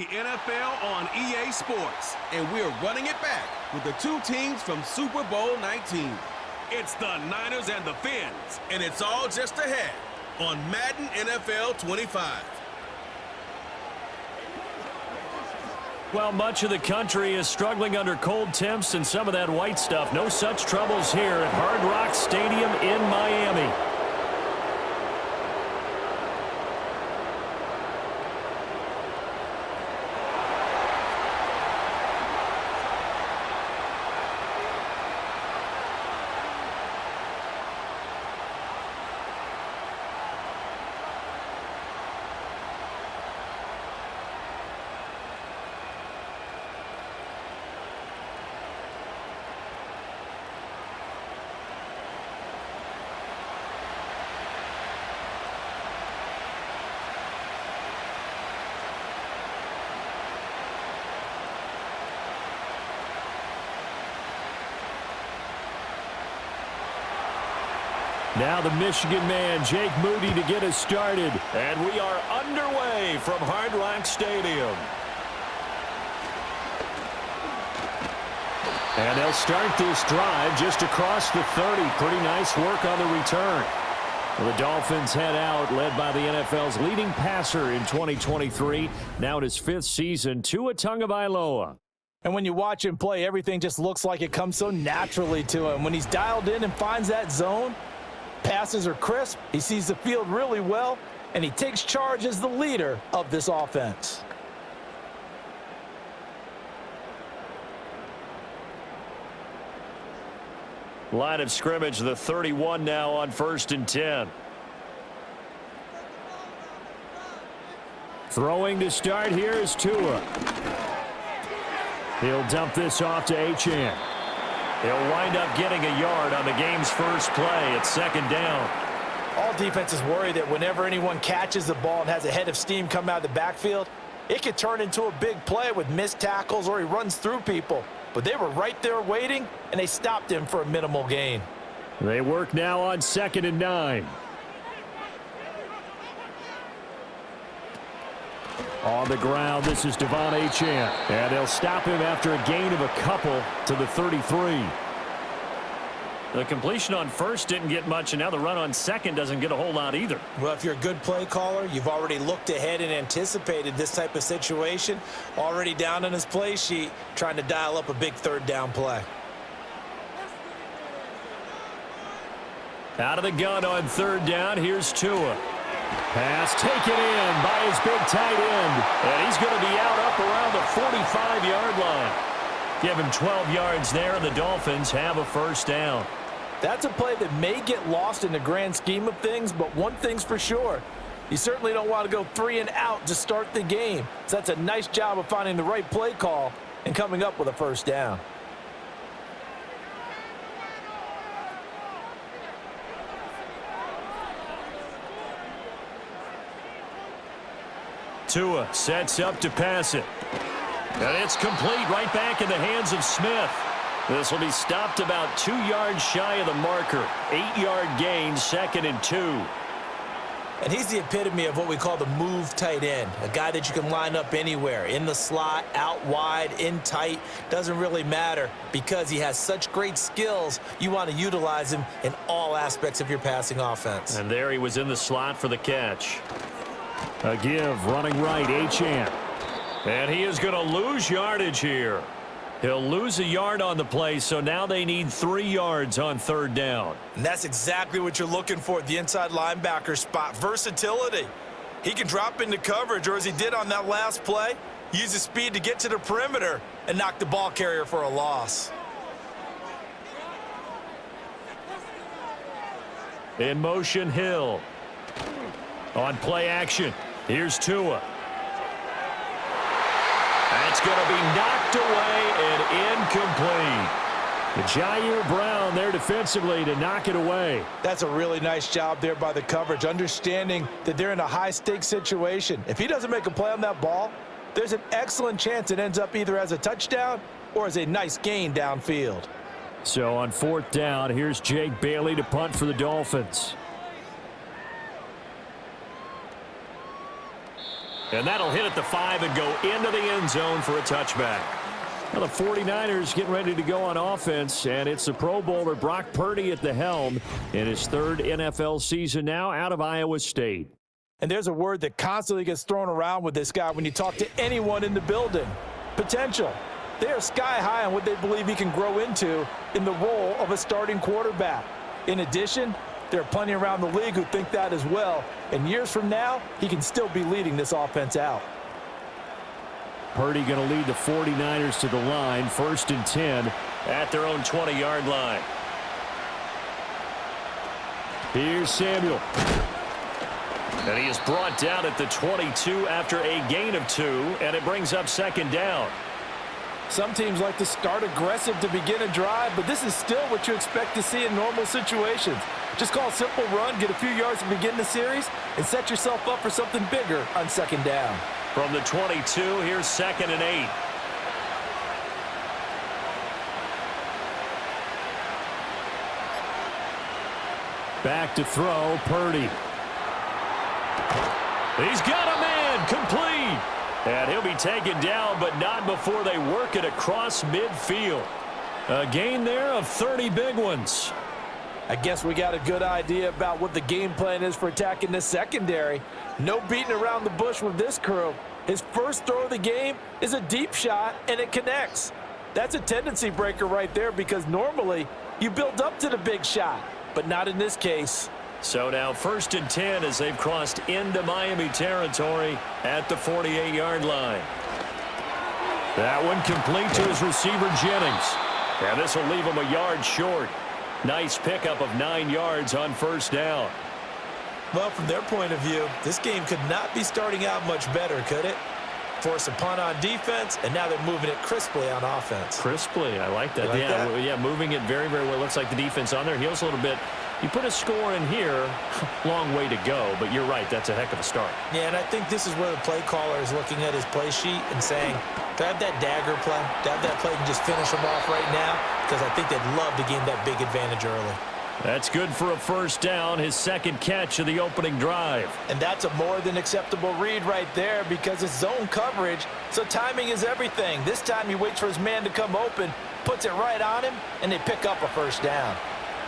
The NFL on EA Sports, and we're running it back with the two teams from Super Bowl 19. It's the Niners and the Fins, and it's all just ahead on Madden NFL 25. Well, much of the country is struggling under cold temps and some of that white stuff. No such troubles here at Hard Rock Stadium in Miami. Now the Michigan man, Jake Moody, to get us started. And we are underway from Hard Rock Stadium. And they'll start this drive just across the 30. Pretty nice work on the return. Well, the Dolphins head out, led by the NFL's leading passer in 2023. Now in his 5th season, Tua Tagovailoa. And when you watch him play, everything just looks like it comes so naturally to him. When he's dialed in and finds that zone, passes are crisp, he sees the field really well, and he takes charge as the leader of this offense. Line of scrimmage, the 31 now on 1st and 10. Throwing to start here is Tua. He'll dump this off to Achane. He'll wind up getting a yard on the game's first play. It's 2nd down. All defenses worry that whenever anyone catches the ball and has a head of steam come out of the backfield, it could turn into a big play with missed tackles or he runs through people. But they were right there waiting, and they stopped him for a minimal gain. They work now on 2nd and 9. On the ground, this is Devon Achane. And they'll stop him after a gain of a couple to the 33. The completion on 1st didn't get much, and now the run on 2nd doesn't get a whole lot either. Well, if you're a good play caller, you've already looked ahead and anticipated this type of situation. Already down on his play sheet, trying to dial up a big 3rd down play. Out of the gun on 3rd down, here's Tua. Pass taken in by his big tight end. And he's going to be out up around the 45-yard line. Give him 12 yards there, and the Dolphins have a 1st down. That's a play that may get lost in the grand scheme of things, but one thing's for sure. You certainly don't want to go 3 and out to start the game. So that's a nice job of finding the right play call and coming up with a 1st down. Tua sets up to pass it. And it's complete right back in the hands of Smith. This will be stopped about 2 yards shy of the marker. 8-yard gain, 2nd and 2. And he's the epitome of what we call the move tight end. A guy that you can line up anywhere. In the slot, out wide, in tight. Doesn't really matter because he has such great skills. You want to utilize him in all aspects of your passing offense. And there he was in the slot for the catch. A give, running right, Achane. And he is going to lose yardage here. He'll lose a yard on the play, so now they need 3 yards on 3rd down. And that's exactly what you're looking for at the inside linebacker spot. Versatility. He can drop into coverage, or as he did on that last play, use his speed to get to the perimeter and knock the ball carrier for a loss. In motion, Hill. On play action, here's Tua. That's going to be knocked away and incomplete. Jair Brown there defensively to knock it away. That's a really nice job there by the coverage, understanding that they're in a high-stakes situation. If he doesn't make a play on that ball, there's an excellent chance it ends up either as a touchdown or as a nice gain downfield. So on 4th down, here's Jake Bailey to punt for the Dolphins. And that'll hit at the 5 and go into the end zone for a touchback. Well, the 49ers getting ready to go on offense, and it's the Pro Bowler Brock Purdy at the helm in his 3rd NFL season now out of Iowa State. And there's a word that constantly gets thrown around with this guy when you talk to anyone in the building. Potential. They are sky high on what they believe he can grow into in the role of a starting quarterback. In addition, there are plenty around the league who think that as well. And years from now, he can still be leading this offense out. Purdy going to lead the 49ers to the line, 1st and 10 at their own 20-yard line. Here's Samuel. And he is brought down at the 22 after a gain of 2, and it brings up 2nd down. Some teams like to start aggressive to begin a drive, but this is still what you expect to see in normal situations. Just call a simple run, get a few yards to begin the series, and set yourself up for something bigger on 2nd down. From the 22, here's 2nd and 8. Back to throw, Purdy. He's got a man, complete. And he'll be taken down, but not before they work it across midfield. A gain there of 30 big ones. I guess we got a good idea about what the game plan is for attacking this secondary. No beating around the bush with this crew. His first throw of the game is a deep shot, and it connects. That's a tendency breaker right there because normally you build up to the big shot, but not in this case. So now 1st and 10 as they've crossed into Miami territory at the 48-yard line. That one complete to his receiver, Jennings. And this will leave him a yard short. Nice pickup of 9 yards on 1st down. Well, from their point of view, this game could not be starting out much better, could it? Force a punt on defense, and now they're moving it crisply on offense. Crisply, I like that. Yeah, moving it very, very well. Looks like the defense on their heels a little bit. You put a score in here, long way to go, but you're right, that's a heck of a start. Yeah, and I think this is where the play caller is looking at his play sheet and saying, do I have that dagger play? Do I have that play and just finish them off right now? Because I think they'd love to gain that big advantage early. That's good for a 1st down, his 2nd catch of the opening drive. And that's a more than acceptable read right there because it's zone coverage, so timing is everything. This time he waits for his man to come open, puts it right on him, and they pick up a 1st down.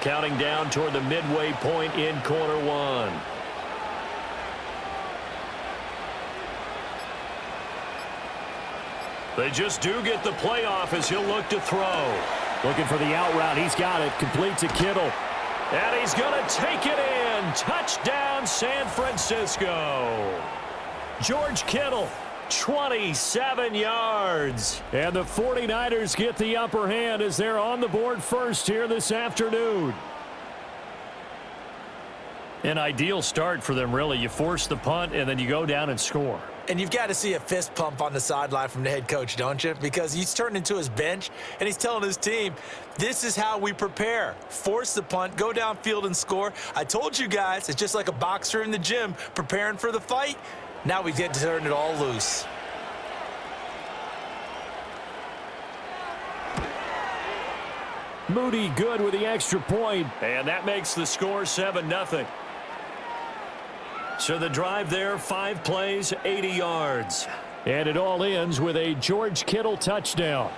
Counting down toward the midway point in quarter 1. They just do get the playoff as he'll look to throw. Looking for the out route. He's got it. Complete to Kittle. And he's going to take it in. Touchdown, San Francisco. George Kittle, 27 yards. And the 49ers get the upper hand as they're on the board first here this afternoon. An ideal start for them, really. You force the punt, and then you go down and score. And you've got to see a fist pump on the sideline from the head coach, don't you? Because he's turned into his bench, and he's telling his team, this is how we prepare. Force the punt, go downfield and score. I told you guys, it's just like a boxer in the gym preparing for the fight. Now we get to turn it all loose. Moody good with the extra point, and that makes the score 7-0. So the drive there, 5 plays, 80 yards. And it all ends with a George Kittle touchdown.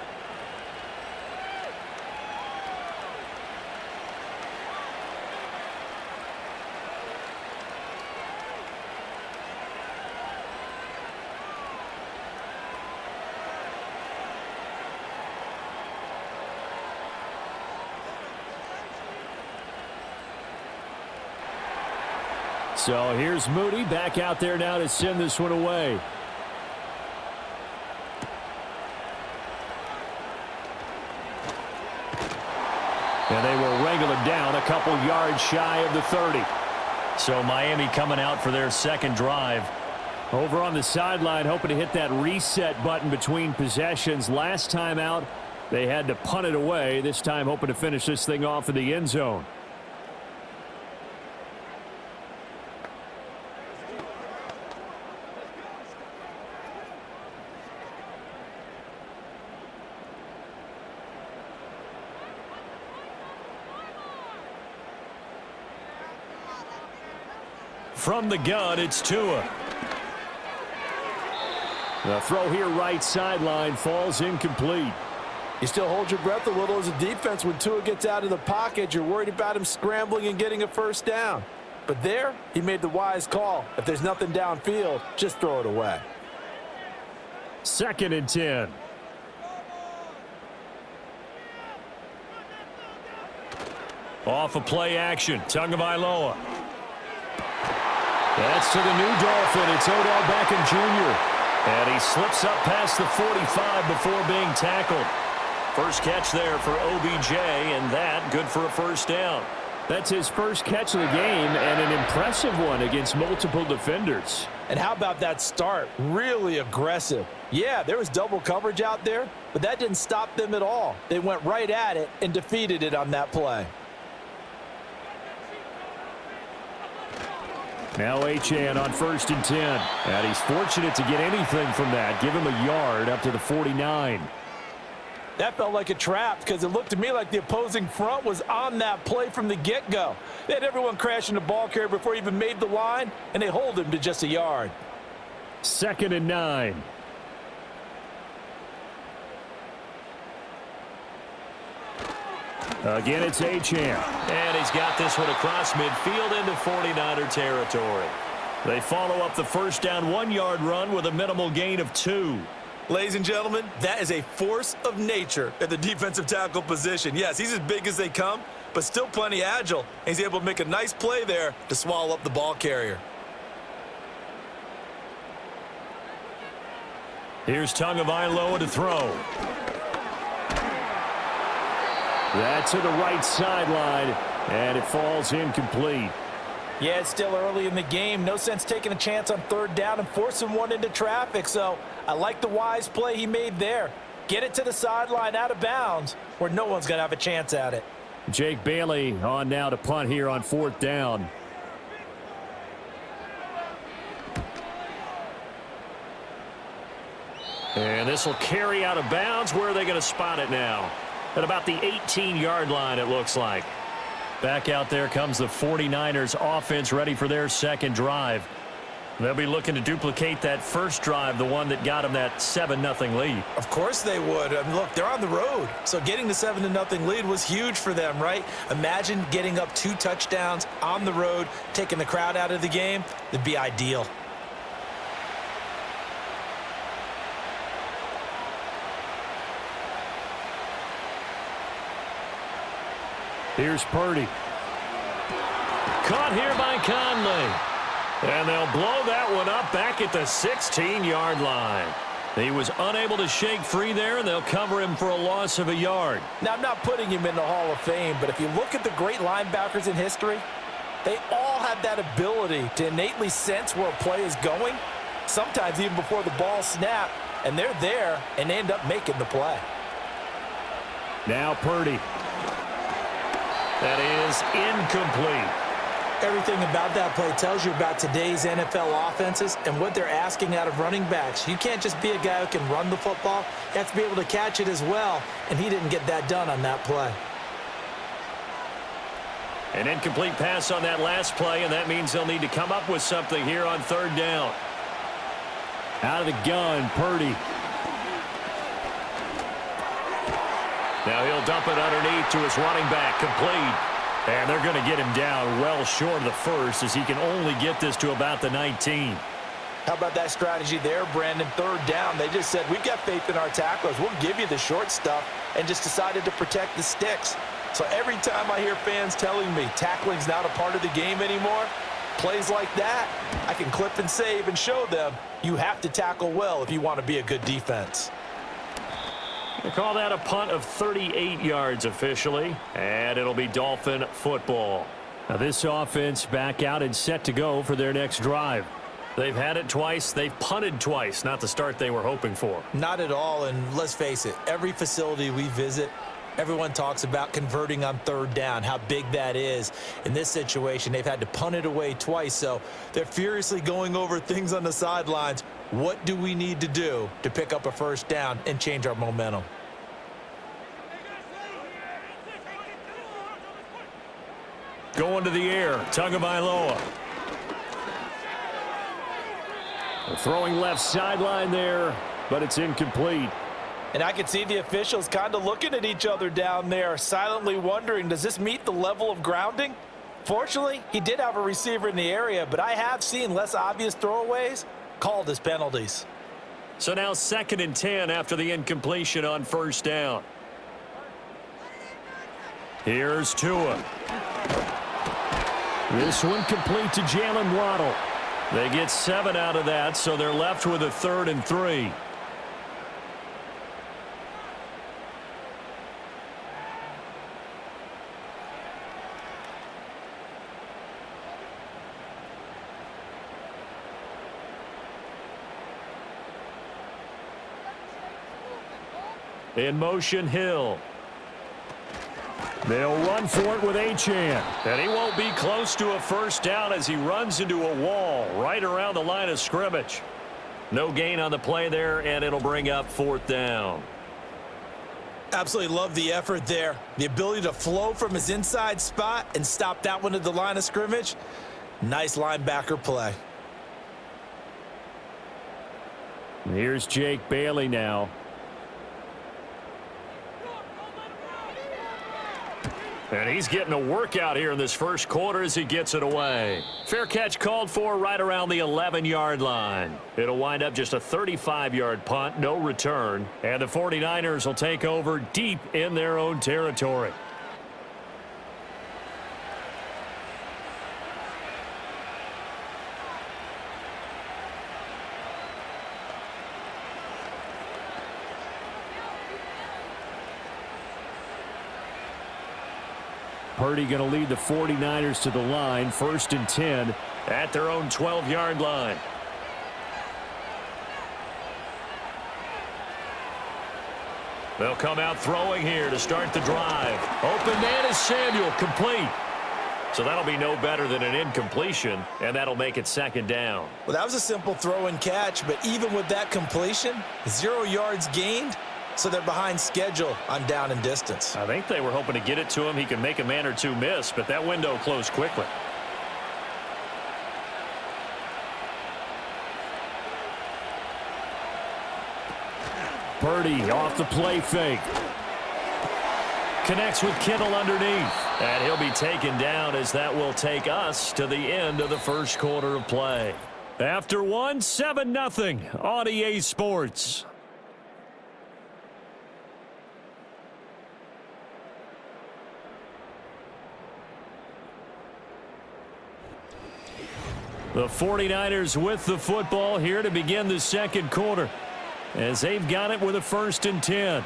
So here's Moody back out there now to send this one away. And they will wrangle it down a couple yards shy of the 30. So Miami coming out for their 2nd drive. Over on the sideline, hoping to hit that reset button between possessions. Last time out, they had to punt it away. This time hoping to finish this thing off in the end zone. From the gun, it's Tua. The throw here right sideline falls incomplete. You still hold your breath a little as a defense when Tua gets out of the pocket. You're worried about him scrambling and getting a first down. But there, he made the wise call. If there's nothing downfield, just throw it away. 2nd and 10. Off of play action. Tagovailoa. That's to the new Dolphin. It's Odell Beckham Jr. And he slips up past the 45 before being tackled. First catch there for OBJ, and that good for a first down. That's his first catch of the game, and an impressive one against multiple defenders. And how about that start? Really aggressive. Yeah, there was double coverage out there, but that didn't stop them at all. They went right at it and defeated it on that play. Now Achane on 1st and 10. And he's fortunate to get anything from that. Give him a yard up to the 49. That felt like a trap because it looked to me like the opposing front was on that play from the get-go. They had everyone crashing the ball carrier before he even made the line, and they hold him to just a yard. 2nd and 9. Again, it's Achane. And he's got this one across midfield into 49er territory. They follow up the first down 1-yard run with a minimal gain of 2. Ladies and gentlemen, that is a force of nature at the defensive tackle position. Yes, he's as big as they come, but still plenty agile. He's able to make a nice play there to swallow up the ball carrier. Here's Tagovailoa to throw. That's to the right sideline, and it falls incomplete. Yeah, it's still early in the game. No sense taking a chance on 3rd down and forcing one into traffic. So I like the wise play he made there. Get it to the sideline out of bounds where no one's going to have a chance at it. Jake Bailey on now to punt here on 4th down. And this will carry out of bounds. Where are they going to spot it now? At about the 18-yard line, it looks like. Back out there comes the 49ers offense ready for their second drive. They'll be looking to duplicate that first drive, the one that got them that 7-0 lead. Of course they would. I mean, look, they're on the road. So getting the 7-0 lead was huge for them, right? Imagine getting up 2 touchdowns on the road, taking the crowd out of the game. It'd be ideal. Here's Purdy. Caught here by Conley. And they'll blow that one up back at the 16-yard line. He was unable to shake free there, and they'll cover him for a loss of a yard. Now, I'm not putting him in the Hall of Fame, but if you look at the great linebackers in history, they all have that ability to innately sense where a play is going, sometimes even before the ball snaps, and they're there, and they end up making the play. Now Purdy. That is incomplete. Everything about that play tells you about today's NFL offenses and what they're asking out of running backs. You can't just be a guy who can run the football. You have to be able to catch it as well, and he didn't get that done on that play. An incomplete pass on that last play, and that means they'll need to come up with something here on 3rd down. Out of the gun, Purdy. Now he'll dump it underneath to his running back, complete. And they're going to get him down well short of the first as he can only get this to about the 19. How about that strategy there, Brandon? 3rd down, they just said, we've got faith in our tacklers. We'll give you the short stuff, and just decided to protect the sticks. So every time I hear fans telling me tackling's not a part of the game anymore, plays like that, I can clip and save and show them you have to tackle well if you want to be a good defense. They call that a punt of 38 yards officially, and it'll be Dolphin football. Now this offense back out and set to go for their next drive. They've had it twice. They've punted twice. Not the start they were hoping for. Not at all, and let's face it, every facility we visit, everyone talks about converting on 3rd down, how big that is. In this situation, they've had to punt it away twice, so they're furiously going over things on the sidelines. What do we need to do to pick up a first down and change our momentum? Going to the air, Tagovailoa. Throwing left sideline there, but it's incomplete. And I can see the officials kind of looking at each other down there, silently wondering, does this meet the level of grounding? Fortunately, he did have a receiver in the area, but I have seen less obvious throwaways called as penalties. So now 2nd and 10 after the incompletion on 1st down. Here's Tua. This one complete to Jalen Waddle. They get 7 out of that, so they're left with a 3rd and 3. In motion, Hill. They'll run for it with Achane. And he won't be close to a 1st down as he runs into a wall right around the line of scrimmage. No gain on the play there, and it'll bring up 4th down. Absolutely love the effort there. The ability to flow from his inside spot and stop that one at the line of scrimmage. Nice linebacker play. Here's Jake Bailey now. And he's getting a workout here in this 1st quarter as he gets it away. Fair catch called for right around the 11-yard line. It'll wind up just a 35-yard punt, no return. And the 49ers will take over deep in their own territory. Purdy going to lead the 49ers to the line, 1st and 10 at their own 12-yard line. They'll come out throwing here to start the drive. Open man is Samuel, complete. So that'll be no better than an incompletion, and that'll make it 2nd down. Well, that was a simple throw and catch, but even with that completion, 0 yards gained. So they're behind schedule on down and distance. I think they were hoping to get it to him. He could make a man or two miss, but that window closed quickly. Purdy off the play fake. Connects with Kittle underneath. And he'll be taken down as that will take us to the end of the 1st quarter of play. After 7-0 on EA Sports. The 49ers with the football here to begin the 2nd quarter as they've got it with a 1st and 10.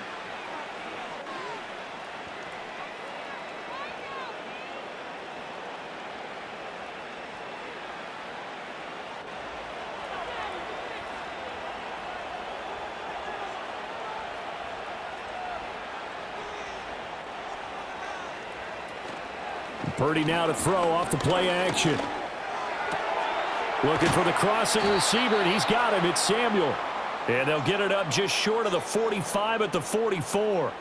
Purdy now to throw off the play action. Looking for the crossing receiver, and he's got him. It's Samuel. And they'll get it up just short of the 45 at the 44.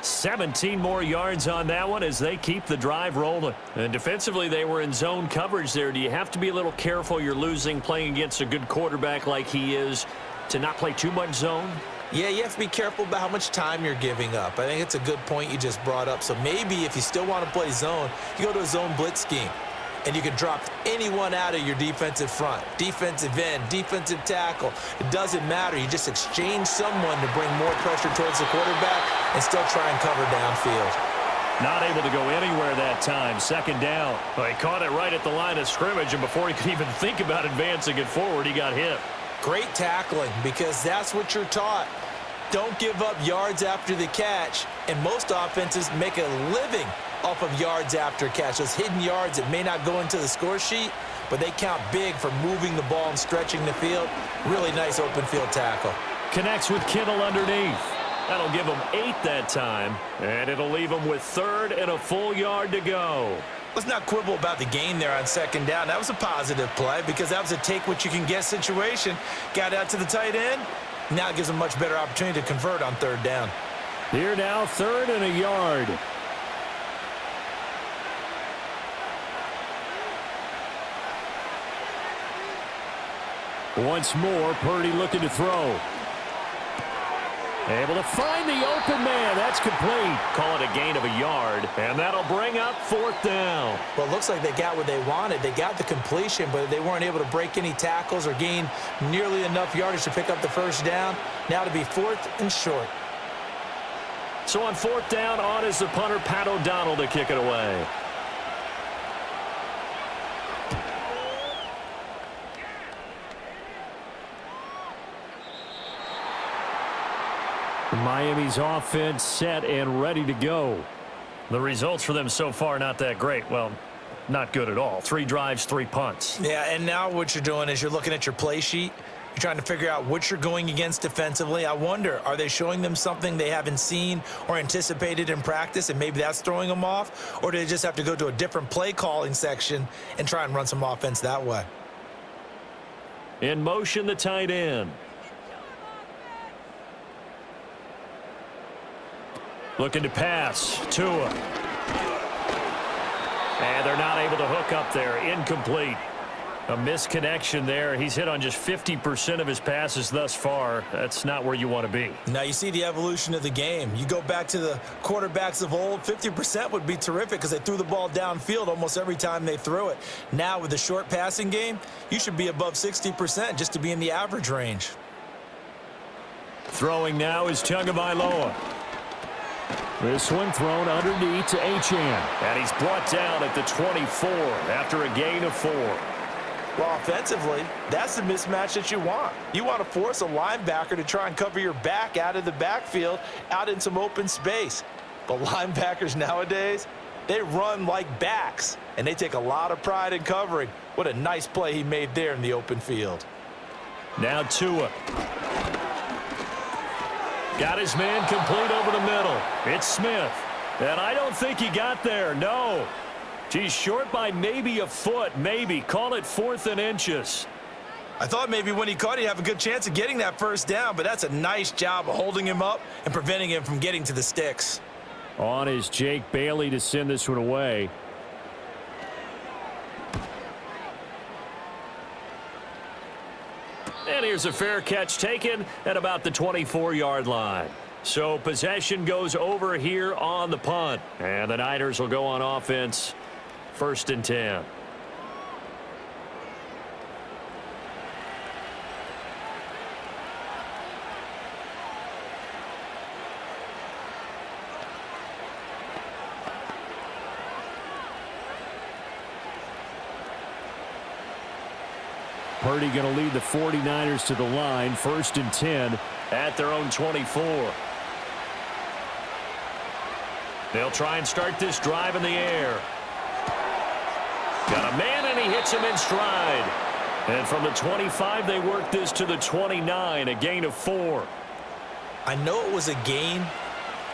17 more yards on that one as they keep the drive rolling. And defensively, they were in zone coverage there. Do you have to be a little careful? You're losing playing against a good quarterback like he is to not play too much zone? Yeah, you have to be careful about how much time you're giving up. I think it's a good point you just brought up. So maybe if you still want to play zone, you go to a zone blitz scheme. And you can drop anyone out of your defensive front, defensive end, defensive tackle. It doesn't matter. You just exchange someone to bring more pressure towards the quarterback and still try and cover downfield. Not able to go anywhere that time. 2nd down. Well, he caught it right at the line of scrimmage, and before he could even think about advancing it forward, he got hit. Great tackling, because that's what you're taught. Don't give up yards after the catch, and most offenses make a living off of yards after catch. Those hidden yards that may not go into the score sheet, but they count big for moving the ball and stretching the field. Really nice open field tackle. Connects with Kittle underneath. That'll give them 8 that time, and it'll leave them with 3rd and a full yard to go. Let's not quibble about the gain there on 2nd down. That was a positive play because that was a take-what-you-can-get situation. Got out to the tight end. Now it gives them a much better opportunity to convert on 3rd down. Here now, 3rd and a yard. Once more, Purdy looking to throw. Able to find the open man. That's complete. Call it a gain of a yard, and that'll bring up 4th down. Well, it looks like they got what they wanted. They got the completion, but they weren't able to break any tackles or gain nearly enough yardage to pick up the first down. Now to be 4th and short. So on 4th down, on is the punter, Pat O'Donnell, to kick it away. Miami's offense set and ready to go. The results for them so far not that great. Well, not good at all. 3 drives, 3 punts. Yeah, and now what you're doing is you're looking at your play sheet. You're trying to figure out what you're going against defensively. I wonder, are they showing them something they haven't seen or anticipated in practice, and maybe that's throwing them off? Or do they just have to go to a different play calling section and try and run some offense that way? In motion, the tight end. Looking to pass. Tua. And they're not able to hook up there. Incomplete. A misconnection there. He's hit on just 50% of his passes thus far. That's not where you want to be. Now you see the evolution of the game. You go back to the quarterbacks of old, 50% would be terrific because they threw the ball downfield almost every time they threw it. Now with the short passing game, you should be above 60% just to be in the average range. Throwing now is Tagovailoa. This one thrown underneath to Achane. And he's brought down at the 24 after a gain of 4. Well, offensively, that's the mismatch that you want. You want to force a linebacker to try and cover your back out of the backfield, out in some open space. But linebackers nowadays, they run like backs, and they take a lot of pride in covering. What a nice play he made there in the open field. Now Tua. Got his man complete over the middle. It's Smith. And I don't think he got there, no. He's short by maybe a foot, maybe. Call it 4th and inches. I thought maybe when he caught it, he'd have a good chance of getting that first down, but that's a nice job of holding him up and preventing him from getting to the sticks. On is Jake Bailey to send this one away. And here's a fair catch taken at about the 24-yard line. So possession goes over here on the punt. And the Niners will go on offense. 1st and 10. Purdy going to lead the 49ers to the line. 1st and 10 at their own 24. They'll try and start this drive in the air. Got a man, and he hits him in stride. And from the 25, they work this to the 29, a gain of 4. I know it was a gain,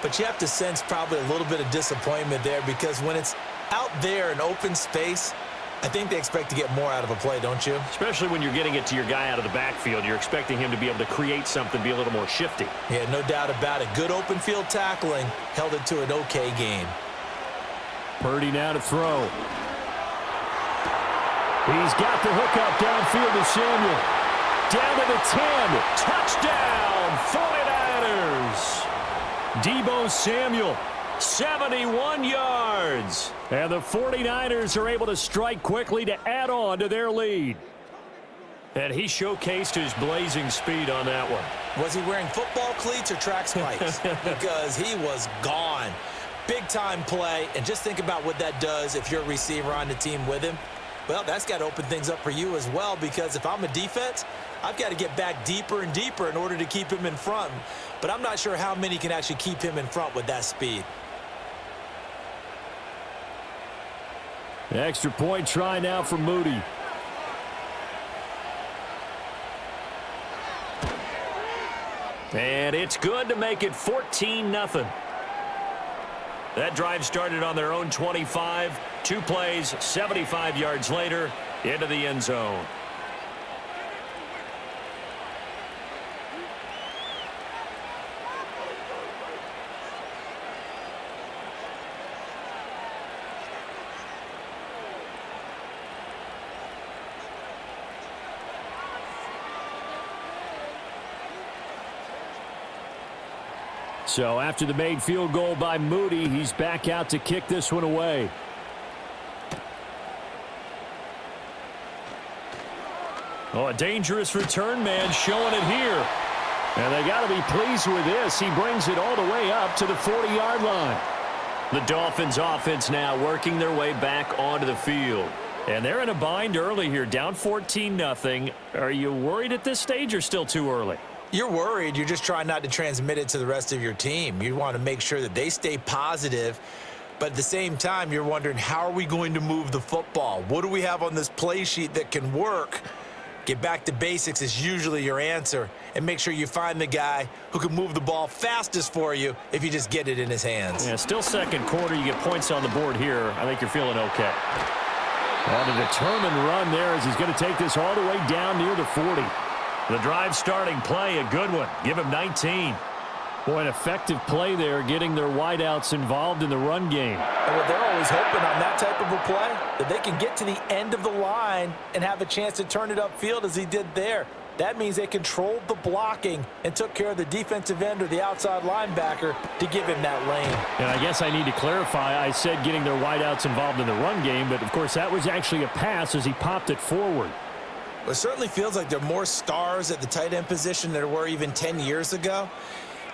but you have to sense probably a little bit of disappointment there because when it's out there in open space, I think they expect to get more out of a play, don't you? Especially when you're getting it to your guy out of the backfield. You're expecting him to be able to create something, be a little more shifty. Yeah, no doubt about it. Good open field tackling held it to an okay game. Purdy now to throw. He's got the hookup downfield to Samuel. Down to the 10. Touchdown, 49ers. Deebo Samuel. 71 yards. And the 49ers are able to strike quickly to add on to their lead. And he showcased his blazing speed on that one. Was he wearing football cleats or track spikes? Because he was gone. Big-time play, and just think about what that does if you're a receiver on the team with him. Well, that's got to open things up for you as well, because if I'm a defense, I've got to get back deeper and deeper in order to keep him in front. But I'm not sure how many can actually keep him in front with that speed. Extra point try now for Moody. And it's good to make it 14-0. That drive started on their own 25. 2 plays, 75 yards later, into the end zone. So after the made field goal by Moody, he's back out to kick this one away. Oh, a dangerous return man showing it here. And they got to be pleased with this. He brings it all the way up to the 40-yard line. The Dolphins offense now working their way back onto the field. And they're in a bind early here, down 14-0. Are you worried at this stage or still too early? You're worried. You're just trying not to transmit it to the rest of your team. You want to make sure that they stay positive. But at the same time, you're wondering, how are we going to move the football? What do we have on this play sheet that can work? Get back to basics is usually your answer. And make sure you find the guy who can move the ball fastest for you if you just get it in his hands. Yeah, still second quarter. You get points on the board here. I think you're feeling okay. On a determined run there as he's going to take this all the way down near the 40. The drive starting play, a good one. Give him 19. Boy, an effective play there, getting their wideouts involved in the run game. And what they're always hoping on that type of a play, that they can get to the end of the line and have a chance to turn it upfield as he did there. That means they controlled the blocking and took care of the defensive end or the outside linebacker to give him that lane. And I guess I need to clarify, I said getting their wideouts involved in the run game, but of course that was actually a pass as he popped it forward. Well, it certainly feels like there are more stars at the tight end position than there were even 10 years ago.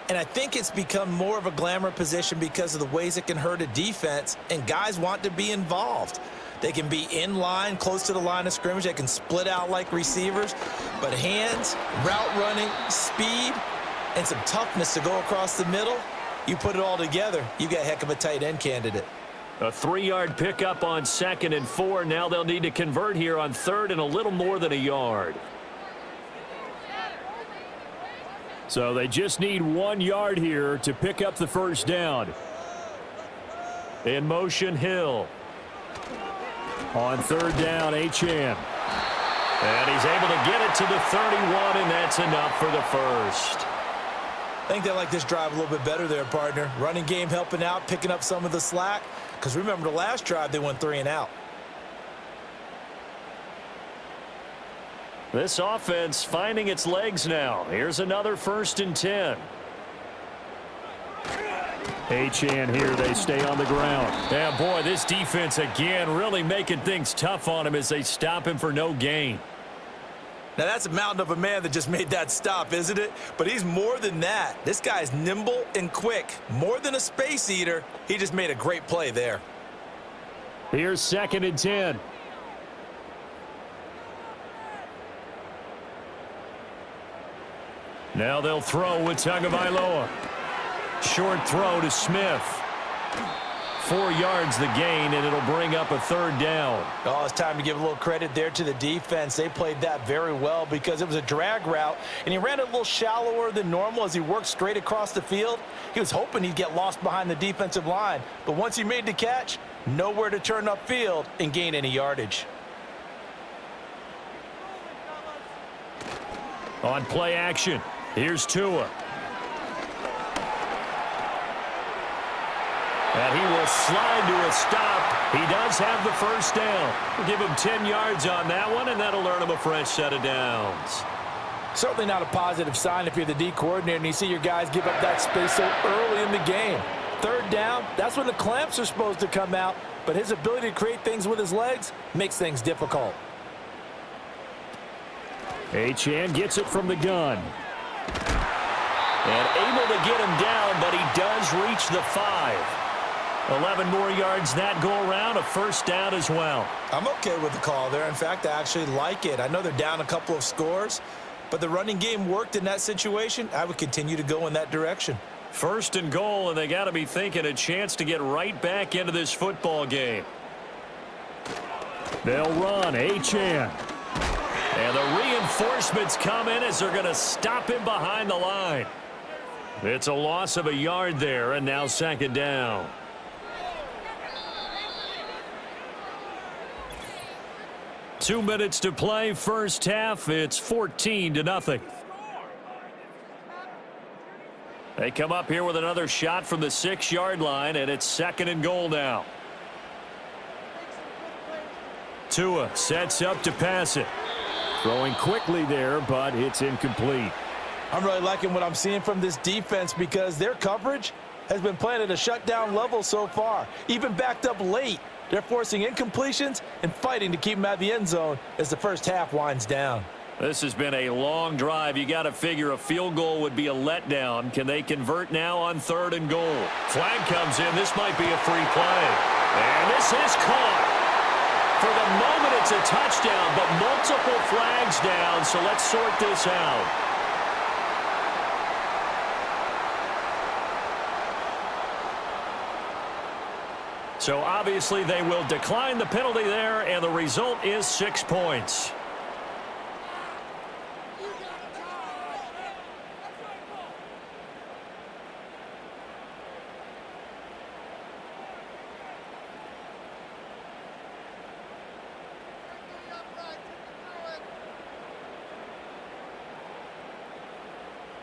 And I think it's become more of a glamour position because of the ways it can hurt a defense, and guys want to be involved. They can be in line, close to the line of scrimmage. They can split out like receivers. But hands, route running, speed, and some toughness to go across the middle, you put it all together, you got a heck of a tight end candidate. A 3-yard pickup on 2nd and 4. Now they'll need to convert here on 3rd and a little more than a yard. So they just need 1 yard here to pick up the first down. In motion, Hill. On 3rd down, Achane. And he's able to get it to the 31, and that's enough for the first. I think they like this drive a little bit better there, partner. Running game helping out, picking up some of the slack. Because remember the last drive, they went 3 and out. This offense finding its legs now. Here's another 1st and 10. Achane here, they stay on the ground. Yeah, boy, this defense again really making things tough on him as they stop him for no gain. Now, that's a mountain of a man that just made that stop, isn't it? But he's more than that. This guy's nimble and quick. More than a space eater. He just made a great play there. Here's 2nd and 10. Now they'll throw with Tagovailoa. Short throw to Smith. 4 yards the gain, and it'll bring up a 3rd down. Oh, it's time to give a little credit there to the defense. They played that very well because it was a drag route, and he ran it a little shallower than normal as he worked straight across the field. He was hoping he'd get lost behind the defensive line, but once he made the catch, nowhere to turn upfield and gain any yardage. On play action, here's Tua. And he will slide to a stop. He does have the first down. We'll give him 10 yards on that one, and that'll earn him a fresh set of downs. Certainly not a positive sign if you're the D coordinator and you see your guys give up that space so early in the game. 3rd down, that's when the clamps are supposed to come out, but his ability to create things with his legs makes things difficult. Achane gets it from the gun. And able to get him down, but he does reach the 5. 11 more yards that go around, a first down as well. I'm okay with the call there. In fact, I actually like it. I know they're down a couple of scores, but the running game worked in that situation. I would continue to go in that direction. 1st and goal, and they got to be thinking a chance to get right back into this football game. They'll run, Achane. And the reinforcements come in as they're going to stop him behind the line. It's a loss of a yard there, and now 2nd down. Two minutes to play, first half. It's 14-0. They come up here with another shot from the 6-yard line, and it's 2nd and goal now. Tua sets up to pass it. Throwing quickly there, but it's incomplete. I'm really liking what I'm seeing from this defense because their coverage has been playing at a shutdown level so far. Even backed up late, they're forcing incompletions and fighting to keep them out of the end zone as the first half winds down. This has been a long drive. You got to figure a field goal would be a letdown. Can they convert now on 3rd and goal? Flag comes in. This might be a free play. And this is caught. For the moment, it's a touchdown, but multiple flags down, so let's sort this out. So obviously they will decline the penalty there, and the result is 6 points.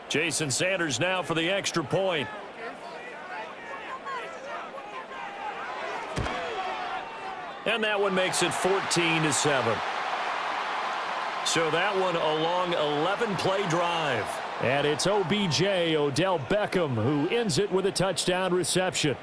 Jason Sanders now for the extra point. And that one makes it 14-7. So that one a long 11-play drive. And it's OBJ, Odell Beckham, who ends it with a touchdown reception.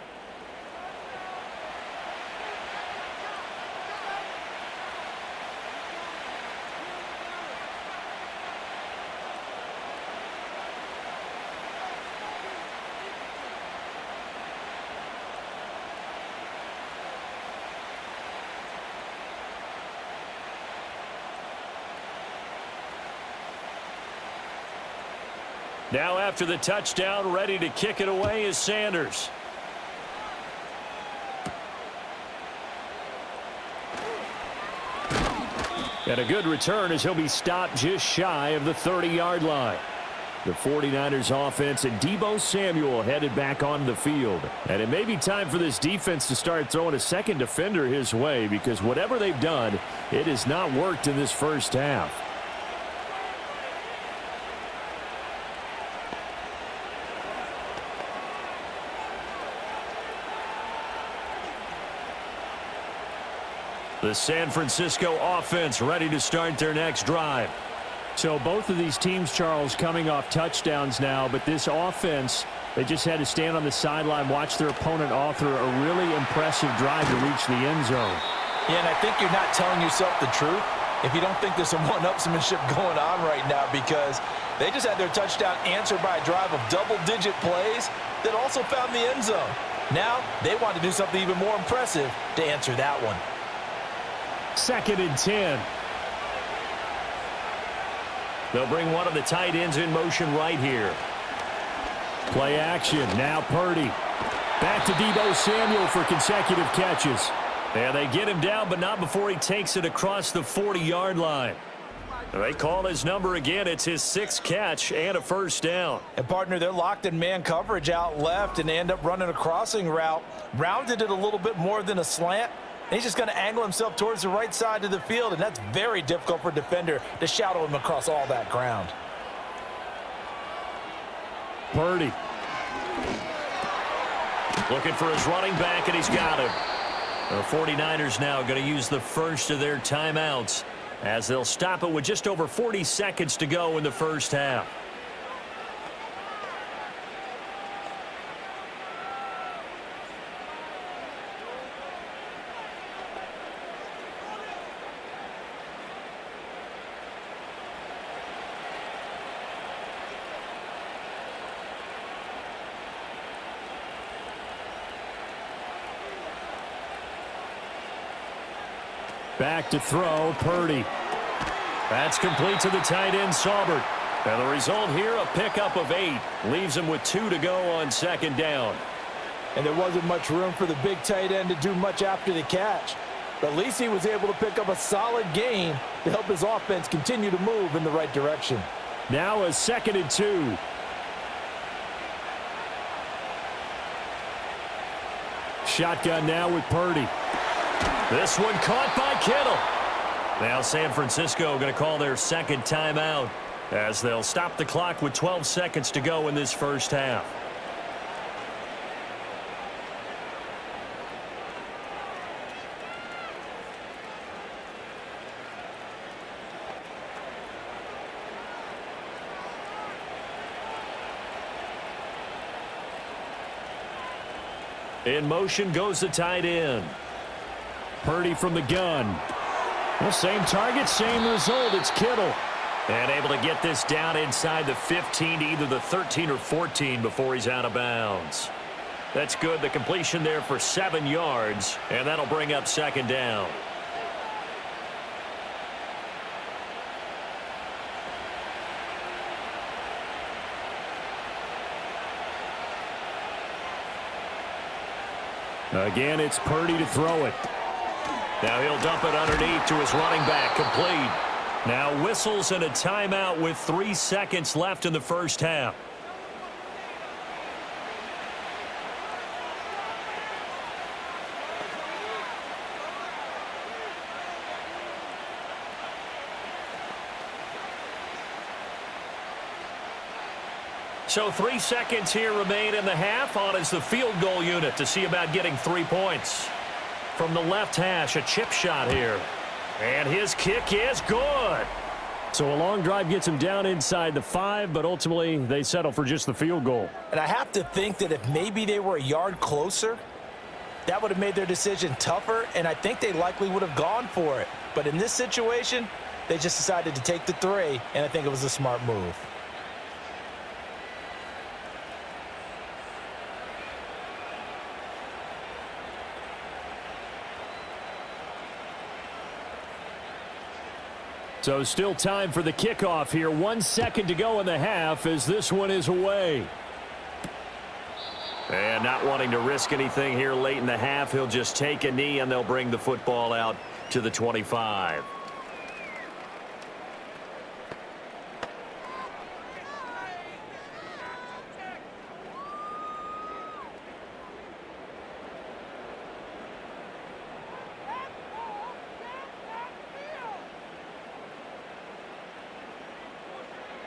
Now after the touchdown, ready to kick it away is Sanders. And a good return as he'll be stopped just shy of the 30-yard line. The 49ers offense and Deebo Samuel headed back onto the field. And it may be time for this defense to start throwing a second defender his way, because whatever they've done, it has not worked in this first half. The San Francisco offense ready to start their next drive. So both of these teams, Charles, coming off touchdowns now, but this offense, they just had to stand on the sideline, watch their opponent author a really impressive drive to reach the end zone. Yeah, and I think you're not telling yourself the truth if you don't think there's some one-upsmanship going on right now, because they just had their touchdown answered by a drive of double-digit plays that also found the end zone. Now they want to do something even more impressive to answer that one. 2nd and 10. They'll bring one of the tight ends in motion right here. Play action. Now Purdy. Back to Deebo Samuel for consecutive catches. And they get him down, but not before he takes it across the 40-yard line. They call his number again. It's his 6th catch and a first down. And, partner, they're locked in man coverage out left, and they end up running a crossing route. Rounded it a little bit more than a slant. And he's just going to angle himself towards the right side of the field, and that's very difficult for a defender to shadow him across all that ground. Purdy. Looking for his running back, and he's got him. The 49ers now going to use the first of their timeouts as they'll stop it with just over 40 seconds to go in the first half. Back to throw, Purdy. That's complete to the tight end, Saubert. And the result here, a pickup of 8. Leaves him with 2 to go on 2nd down. And there wasn't much room for the big tight end to do much after the catch. But at least he was able to pick up a solid gain to help his offense continue to move in the right direction. Now a 2nd and 2. Shotgun now with Purdy. This one caught by Kittle. Now San Francisco going to call their 2nd timeout as they'll stop the clock with 12 seconds to go in this first half. In motion goes the tight end. Purdy from the gun. Well, same target, same result. It's Kittle. And able to get this down inside the 15 to either the 13 or 14 before he's out of bounds. That's good. The completion there for 7 yards, and that'll bring up second down. Again, it's Purdy to throw it. Now he'll dump it underneath to his running back, complete. Now whistles and a timeout with 3 seconds left in the first half. So 3 seconds here remain in the half. On is the field goal unit to see about getting 3 points. From the left hash, a chip shot here. And his kick is good. So a long drive gets him down inside the 5, but ultimately they settle for just the field goal. And I have to think that if maybe they were a yard closer, that would have made their decision tougher, and I think they likely would have gone for it. But in this situation, they just decided to take the 3, and I think it was a smart move. So still time for the kickoff here. 1 second to go in the half as this one is away. And not wanting to risk anything here late in the half, he'll just take a knee and they'll bring the football out to the 25.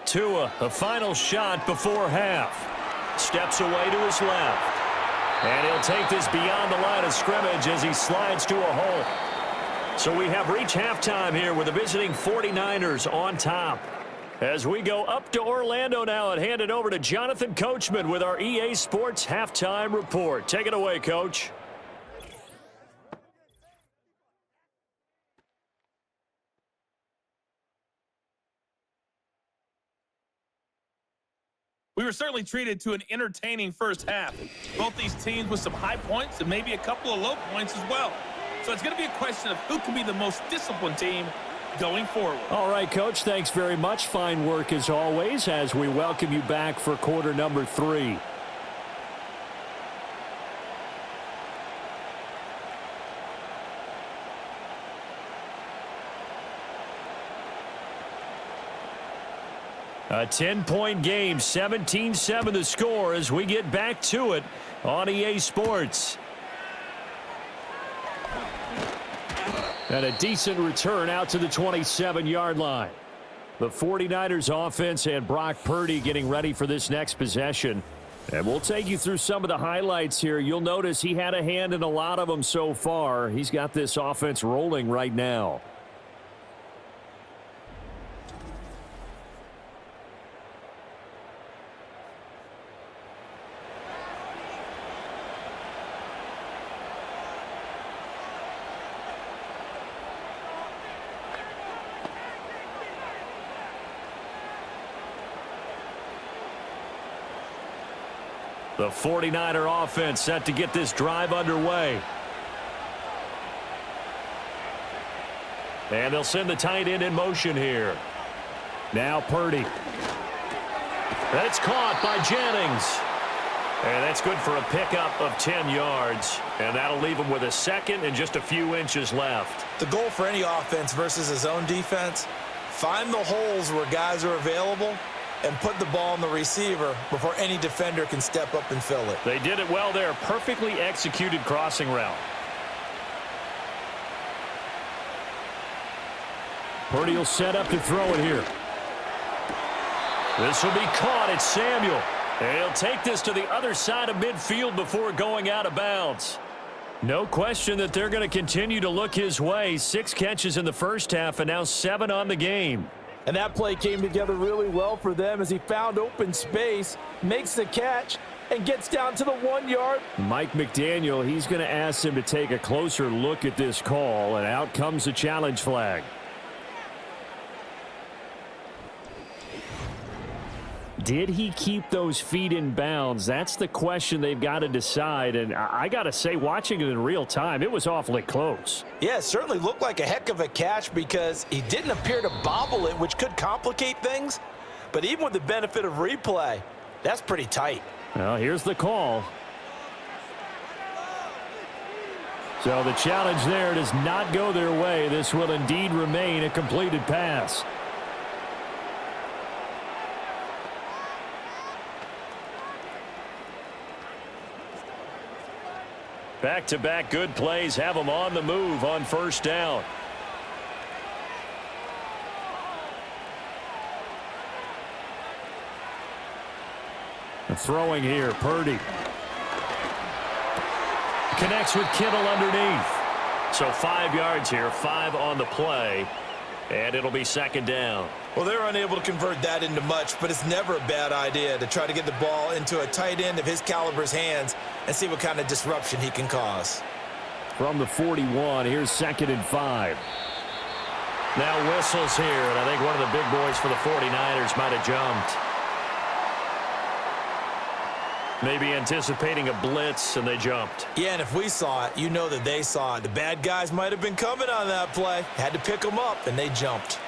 Tua, a final shot before half. Steps away to his left. And he'll take this beyond the line of scrimmage as he slides to a hole. So we have reached halftime here with the visiting 49ers on top. As we go up to Orlando now and hand it over to Jonathan Coachman with our EA Sports Halftime Report. Take it away, Coach. We were certainly treated to an entertaining first half. Both these teams with some high points and maybe a couple of low points as well. So it's going to be a question of who can be the most disciplined team going forward. All right, Coach, thanks very much. Fine work as always as we welcome you back for quarter number 3. A 10-point game, 17-7 the score as we get back to it on EA Sports. And a decent return out to the 27-yard line. The 49ers offense and Brock Purdy getting ready for this next possession. And we'll take you through some of the highlights here. You'll notice he had a hand in a lot of them so far. He's got this offense rolling right now. The 49er offense set to get this drive underway. And they'll send the tight end in motion here. Now Purdy. That's caught by Jennings. And that's good for a pickup of 10 yards. And that'll leave him with a second and just a few inches left. The goal for any offense versus his own defense, find the holes where guys are available and put the ball on the receiver before any defender can step up and fill it. They did it well there. Perfectly executed crossing route. Purdy will set up to throw it here. This will be caught. It's Samuel. And he'll take this to the other side of midfield before going out of bounds. No question that they're going to continue to look his way. 6 catches in the first half and now 7 on the game. And that play came together really well for them as he found open space, makes the catch, and gets down to the 1 yard. Mike McDaniel, he's going to ask him to take a closer look at this call, and out comes the challenge flag. Did he keep those feet in bounds? That's the question they've got to decide. And I got to say, watching it in real time, it was awfully close. Yeah, it certainly looked like a heck of a catch because he didn't appear to bobble it, which could complicate things. But even with the benefit of replay, that's pretty tight. Well, here's the call. So the challenge there does not go their way. This will indeed remain a completed pass. Back-to-back good plays have them on the move on first down. Throwing here, Purdy. Connects with Kittle underneath. So 5 yards here, 5 on the play, and it'll be second down. Well, they're unable to convert that into much, but it's never a bad idea to try to get the ball into a tight end of his caliber's hands and see what kind of disruption he can cause. From the 41, here's 2nd and 5. Now whistles here, and I think one of the big boys for the 49ers might have jumped. Maybe anticipating a blitz, and they jumped. Yeah, and if we saw it, you know that they saw it. The bad guys might have been coming on that play. Had to pick them up, and they jumped.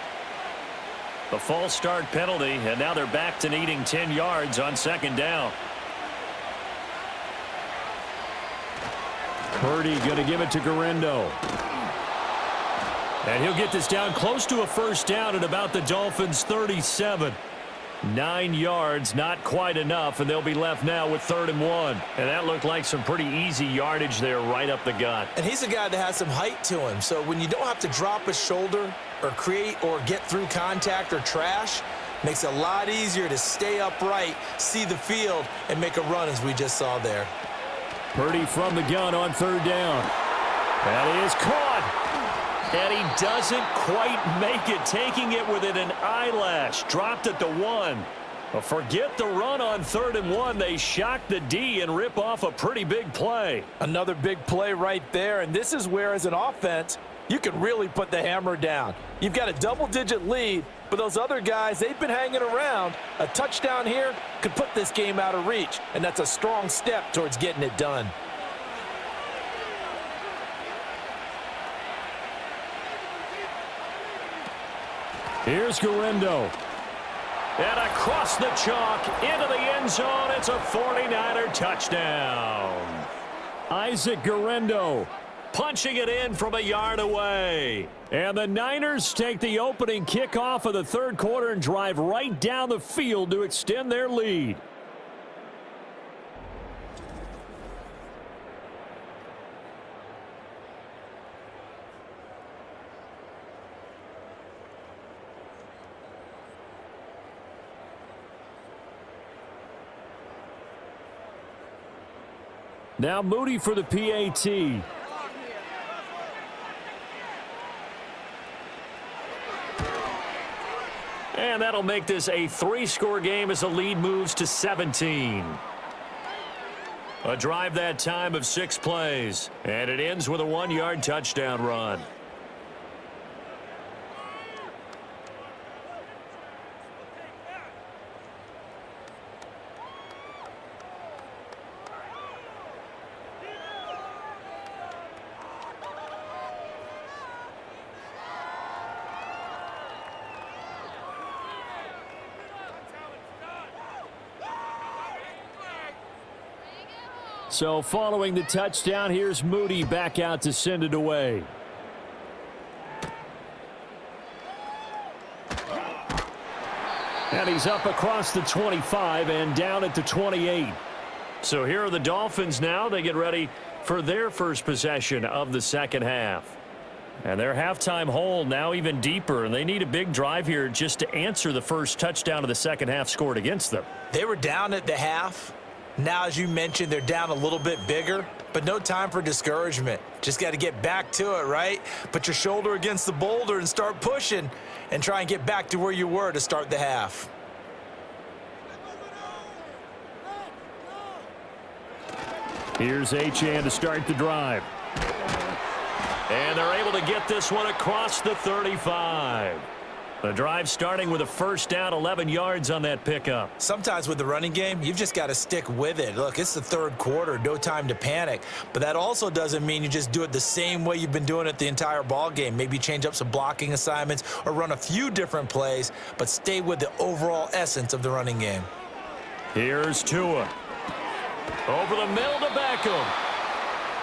A false start penalty, and now they're back to needing 10 yards on second down. Purdy going to give it to Guerrero. And he'll get this down close to a first down at about the Dolphins' 37. 9 yards, not quite enough, and they'll be left now with 3rd and 1. And that looked like some pretty easy yardage there right up the gut. And he's a guy that has some height to him, so when you don't have to drop a shoulder or create or get through contact or trash, makes it a lot easier to stay upright, see the field, and make a run as we just saw there. Purdy from the gun on 3rd down. That is caught. And he doesn't quite make it, taking it within an eyelash. Dropped at the 1. Well, forget the run on 3rd and 1. They shock the D and rip off a pretty big play. Another big play right there, and this is where, as an offense, you can really put the hammer down. You've got a double-digit lead, but those other guys, they've been hanging around. A touchdown here could put this game out of reach, and that's a strong step towards getting it done. Here's Guerrero. And across the chalk, into the end zone, it's a 49er touchdown. Isaac Guerrero punching it in from a yard away. And the Niners take the opening kickoff of the 3rd quarter and drive right down the field to extend their lead. Now Moody for the PAT. And that'll make this a 3-score game as the lead moves to 17. A drive that time of 6 plays. And it ends with a 1-yard touchdown run. So following the touchdown, here's Moody back out to send it away. And he's up across the 25 and down at the 28. So here are the Dolphins now. They get ready for their first possession of the second half. And their halftime hole now even deeper, and they need a big drive here just to answer the first touchdown of the second half scored against them. They were down at the half. Now, as you mentioned, they're down a little bit bigger, but no time for discouragement. Just got to get back to it, right? Put your shoulder against the boulder and start pushing and try and get back to where you were to start the half. Here's Achane to start the drive. And they're able to get this one across the 35. The drive starting with a first down, 11 yards on that pickup. Sometimes with the running game, you've just got to stick with it. Look, it's the third quarter, no time to panic. But that also doesn't mean you just do it the same way you've been doing it the entire ball game. Maybe change up some blocking assignments or run a few different plays, but stay with the overall essence of the running game. Here's Tua. Over the middle to Beckham.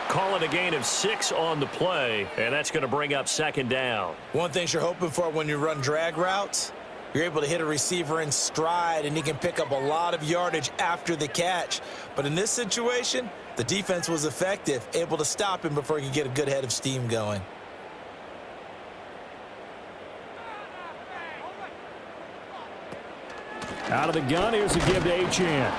Call it a gain of 6 on the play, and that's going to bring up second down. One thing you're hoping for when you run drag routes, you're able to hit a receiver in stride, and he can pick up a lot of yardage after the catch. But in this situation, the defense was effective, able to stop him before he could get a good head of steam going. Out of the gun, here's a give to Achane.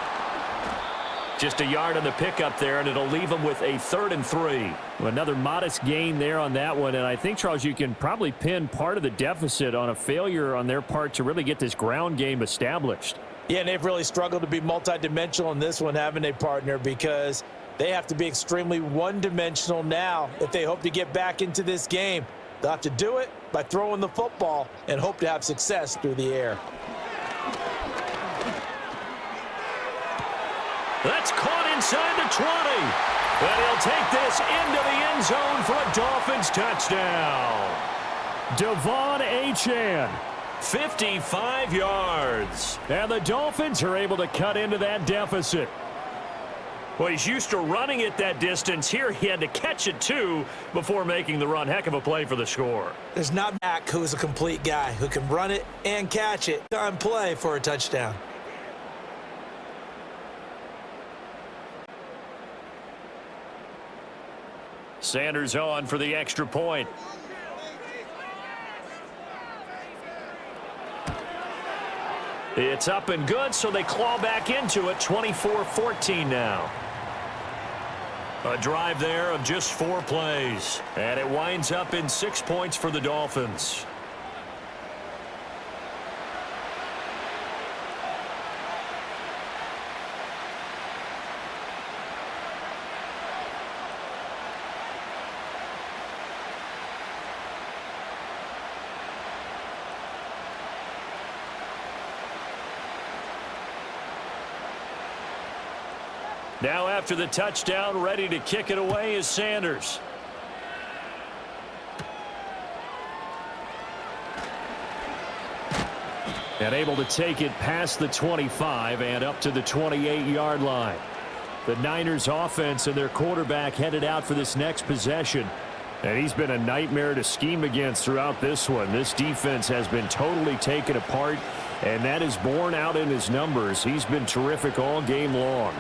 Just a yard on the pickup there, and it'll leave them with a 3rd and 3. Another modest gain there on that one, and I think, Charles, you can probably pin part of the deficit on a failure on their part to really get this ground game established. Yeah, and they've really struggled to be multidimensional in this one, haven't they, partner, because they have to be extremely one-dimensional now if they hope to get back into this game. They'll have to do it by throwing the football and hope to have success through the air. That's caught inside the 20. And he'll take this into the end zone for a Dolphins touchdown. Devon Achane. 55 yards. And the Dolphins are able to cut into that deficit. Well, he's used to running it that distance. Here he had to catch it, too, before making the run. Heck of a play for the score. There's not Mac, who's a complete guy, who can run it and catch it on play for a touchdown. Sanders on for the extra point. It's up and good, so they claw back into it. 24-14 now. A drive there of just 4 plays. And it winds up in 6 points for the Dolphins. Now after the touchdown, ready to kick it away is Sanders. And able to take it past the 25 and up to the 28-yard line. The Niners offense and their quarterback headed out for this next possession. And he's been a nightmare to scheme against throughout this one. This defense has been totally taken apart, and that is borne out in his numbers. He's been terrific all game long.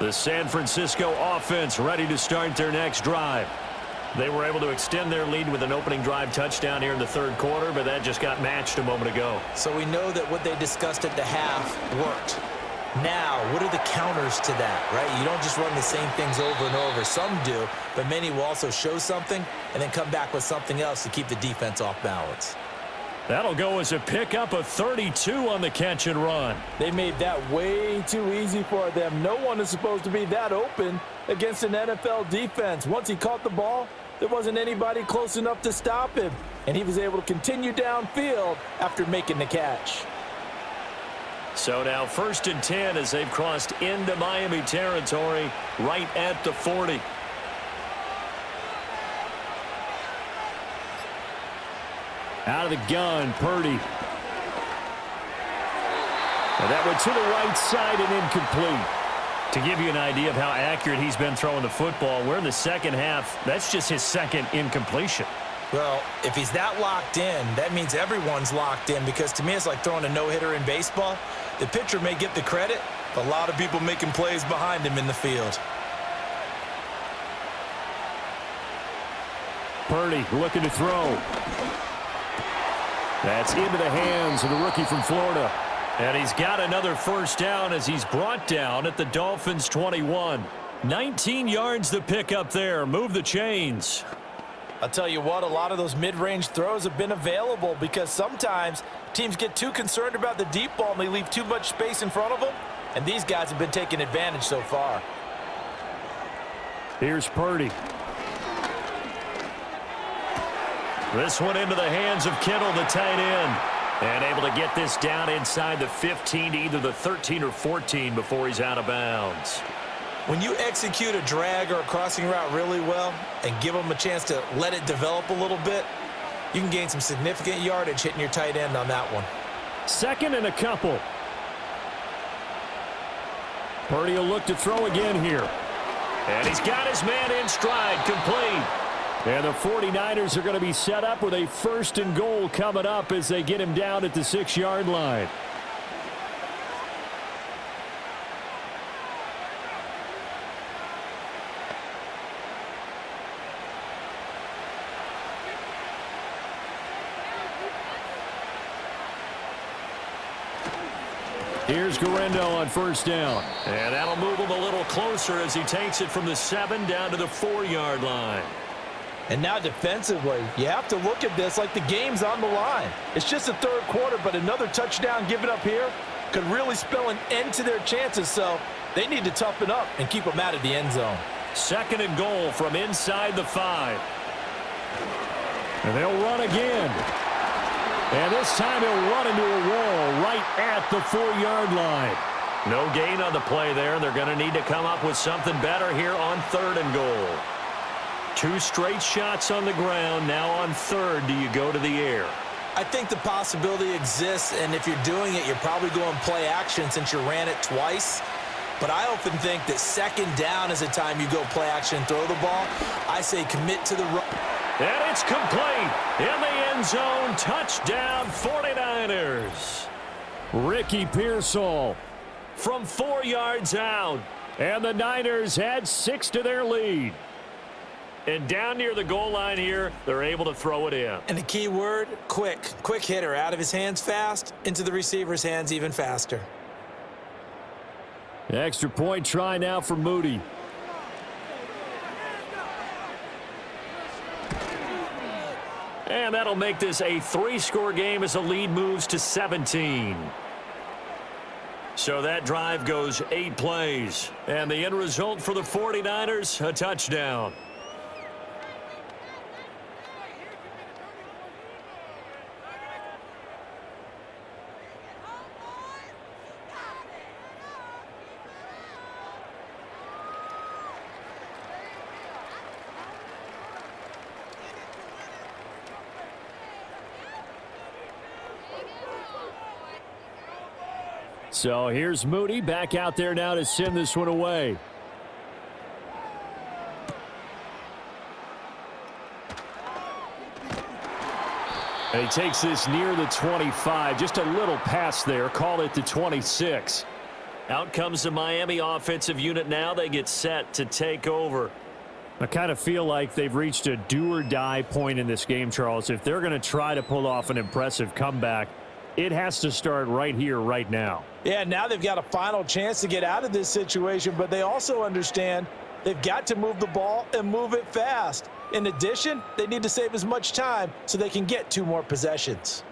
The San Francisco offense ready to start their next drive. They were able to extend their lead with an opening drive touchdown here in the 3rd quarter, but that just got matched a moment ago. So we know that what they discussed at the half worked. Now, what are the counters to that, right? You don't just run the same things over and over. Some do, but many will also show something and then come back with something else to keep the defense off balance. That'll go as a pickup of 32 on the catch and run. They made that way too easy for them. No one is supposed to be that open against an NFL defense. Once he caught the ball, there wasn't anybody close enough to stop him, and he was able to continue downfield after making the catch. So now 1st and 10 as they've crossed into Miami territory right at the 40. Out of the gun, Purdy. And that went to the right side and incomplete. To give you an idea of how accurate he's been throwing the football, we're in the second half. That's just his 2nd incompletion. Well, if he's that locked in, that means everyone's locked in, because to me it's like throwing a no-hitter in baseball. The pitcher may get the credit, but a lot of people making plays behind him in the field. Purdy looking to throw. That's into the hands of the rookie from Florida. And he's got another first down as he's brought down at the Dolphins 21. 19 yards to pick up there. Move the chains. I'll tell you what, a lot of those mid-range throws have been available because sometimes teams get too concerned about the deep ball and they leave too much space in front of them, and these guys have been taking advantage so far. Here's Purdy. This one into the hands of Kittle, the tight end. And able to get this down inside the 15 to either the 13 or 14 before he's out of bounds. When you execute a drag or a crossing route really well and give them a chance to let it develop a little bit, you can gain some significant yardage hitting your tight end on that one. Second and a couple. Purdy will look to throw again here. And he's got his man in stride, complete. And the 49ers are going to be set up with a 1st and goal coming up as they get him down at the 6-yard line. Here's Garendo on 1st down. And that'll move him a little closer as he takes it from the 7 down to the 4-yard line. And now defensively, you have to look at this like the game's on the line. It's just the 3rd quarter, but another touchdown given up here could really spell an end to their chances, so they need to toughen up and keep them out of the end zone. 2nd and goal from inside the 5. And they'll run again. And this time he'll run into a wall right at the 4-yard line. No gain on the play there. They're going to need to come up with something better here on 3rd and goal. 2 straight shots on the ground. Now on 3rd, do you go to the air? I think the possibility exists, and if you're doing it, you're probably going play action since you ran it twice. But I often think that 2nd down is the time you go play action and throw the ball. I say commit to the run. And it's complete. In the end zone, touchdown 49ers. Ricky Pearsall From 4 yards out. and the Niners add 6 to their lead. And down near the goal line here, they're able to throw it in. And the key word, quick. Quick hitter, out of his hands fast, into the receiver's hands even faster. Extra point try now for Moody. And that'll make this a 3-score game as the lead moves to 17. So that drive goes 8 plays. And the end result for the 49ers, a touchdown. So here's Moody back out there now to send this one away. And he takes this near the 25. Just a little pass there. Call it the 26. Out comes the Miami offensive unit now. They get set to take over. I kind of feel like they've reached a do-or-die point in this game, Charles. If they're going to try to pull off an impressive comeback, it has to start right here, right now. Yeah, now they've got a final chance to get out of this situation, but they also understand they've got to move the ball and move it fast. In addition, they need to save as much time so they can get 2 more possessions.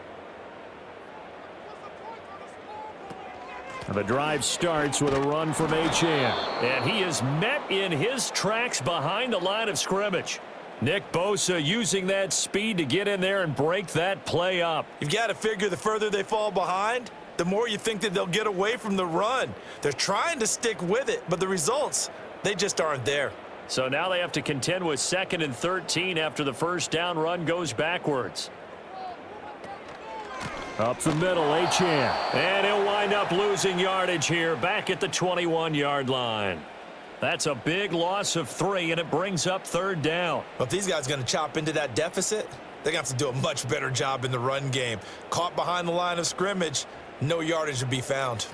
The drive starts with a run from Achane. And he is met in his tracks behind the line of scrimmage. Nick Bosa using that speed to get in there and break that play up. You've got to figure the further they fall behind, the more you think that they'll get away from the run. They're trying to stick with it, but the results, they just aren't there. So now they have to contend with 2nd and 13 after the 1st down run goes backwards. Up the middle, Achane. And he'll wind up losing yardage here back at the 21-yard line. That's a big loss of 3, and it brings up 3rd down. But if these guys are going to chop into that deficit, they're going to have to do a much better job in the run game. Caught behind the line of scrimmage, no yardage to be found.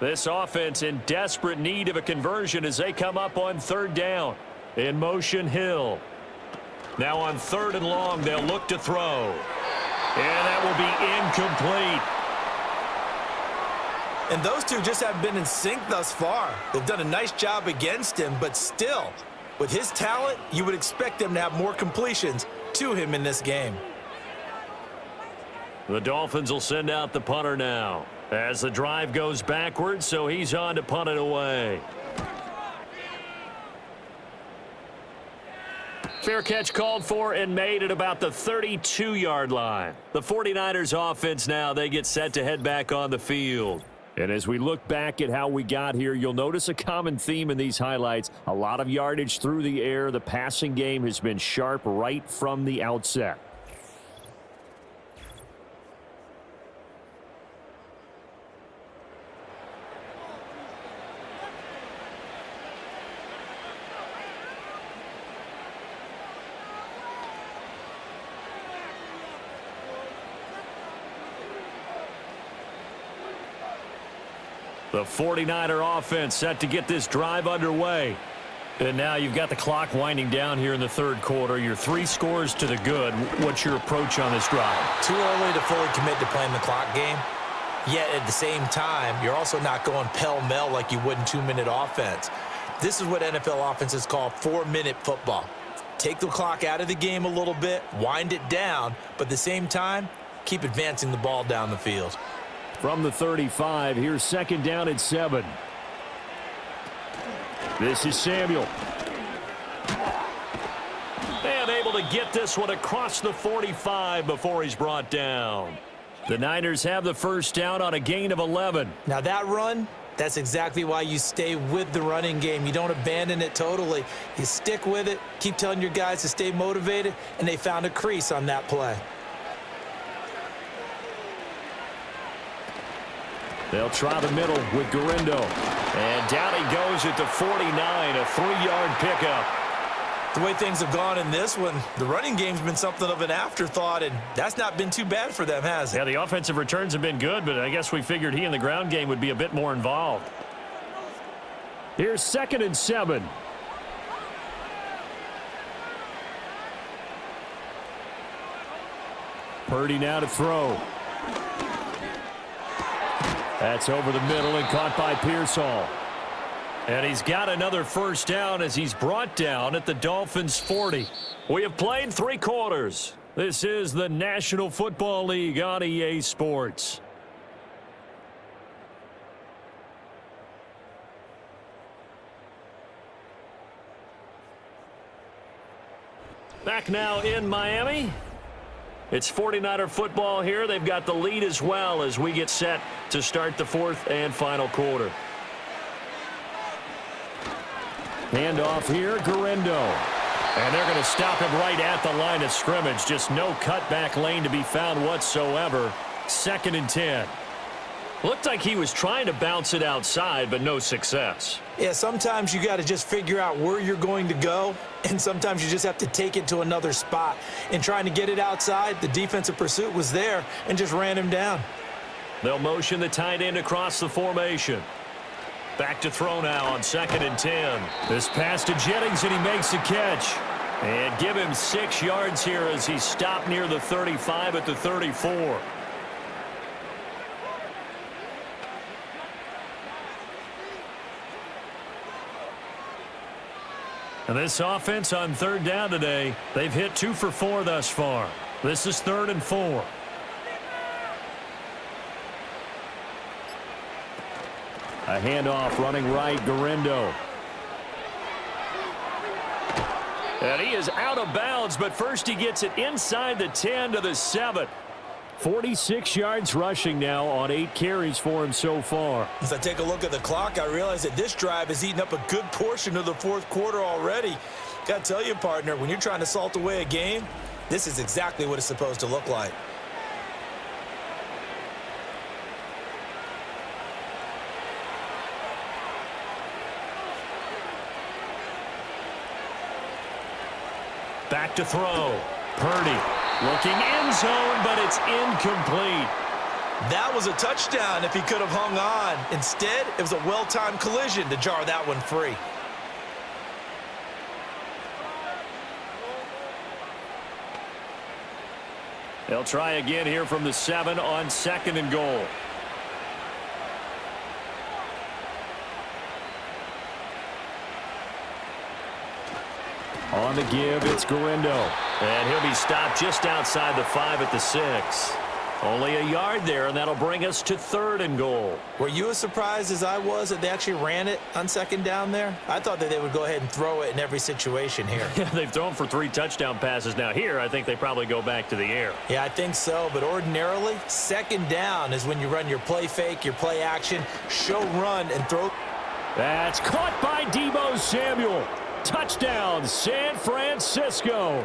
This offense in desperate need of a conversion as they come up on 3rd down. In motion, Hill. Now on 3rd and long, they'll look to throw. And that will be incomplete. And those two just haven't been in sync thus far. They've done a nice job against him, but still, with his talent, you would expect them to have more completions to him in this game. The Dolphins will send out the punter now as the drive goes backwards, so he's on to punt it away. Fair catch called for and made at about the 32-yard line. The 49ers offense now, they get set to head back on the field. And as we look back at how we got here, you'll notice a common theme in these highlights. A lot of yardage through the air. The passing game has been sharp right from the outset. The 49er offense set to get this drive underway. And now you've got the clock winding down here in the third quarter. You're 3 scores to the good. What's your approach on this drive? Too early to fully commit to playing the clock game. Yet at the same time, you're also not going pell-mell like you would in 2-minute offense. This is what NFL offenses call 4-minute football. Take the clock out of the game a little bit, wind it down, but at the same time, keep advancing the ball down the field. From the 35, here's second down at 7. This is Samuel. And able to get this one across the 45 before he's brought down. The Niners have the first down on a gain of 11. Now that run, that's exactly why you stay with the running game. You don't abandon it totally. You stick with it, keep telling your guys to stay motivated, and they found a crease on that play. They'll try the middle with Garindo. And down he goes at the 49, a 3-yard pickup. The way things have gone in this one, the running game's been something of an afterthought, and that's not been too bad for them, has it? Yeah, the offensive returns have been good, but I guess we figured he in the ground game would be a bit more involved. Here's second and 7. Purdy now to throw. That's over the middle and caught by Pearsall. And he's got another first down as he's brought down at the Dolphins' 40. We have played 3 quarters. This is the National Football League on EA Sports. Back now in Miami. It's 49er football here. They've got the lead as well as we get set to start the 4th and final quarter. Handoff here, Garindo. And they're going to stop him right at the line of scrimmage. Just no cutback lane to be found whatsoever. 2nd and 10. Looked like he was trying to bounce it outside, but no success. Yeah, sometimes you got to just figure out where you're going to go, and sometimes you just have to take it to another spot. In trying to get it outside, the defensive pursuit was there and just ran him down. They'll motion the tight end across the formation. Back to throw now on 2nd and 10. This pass to Jennings, and he makes the catch. And give him 6 yards here as he stopped near the 35 at the 34. And this offense on 3rd down today, they've hit 2 for 4 thus far. This is 3rd and 4. A handoff running right, Garindo. And he is out of bounds, but first he gets it inside the 10 to the 7. 46 yards rushing now on 8 carries for him so far. As I take a look at the clock, I realize that this drive has eaten up a good portion of the 4th quarter already. Got to tell you, partner, when you're trying to salt away a game, this is exactly what it's supposed to look like. Back to throw. Purdy looking end zone, but it's incomplete. That was a touchdown if he could have hung on. Instead, it was a well-timed collision to jar that one free. They'll try again here from the 7 on 2nd and goal. On the give, it's Garindo. And he'll be stopped just outside the 5 at the 6. Only a yard there, and that'll bring us to 3rd and goal. Were you as surprised as I was that they actually ran it on 2nd down there? I thought that they would go ahead and throw it in every situation here. Yeah, they've thrown for 3 touchdown passes. Now here, I think they probably go back to the air. Yeah, I think so, but ordinarily, 2nd down is when you run your play fake, your play action, show run, and throw. That's caught by Deebo Samuel. Touchdown, San Francisco.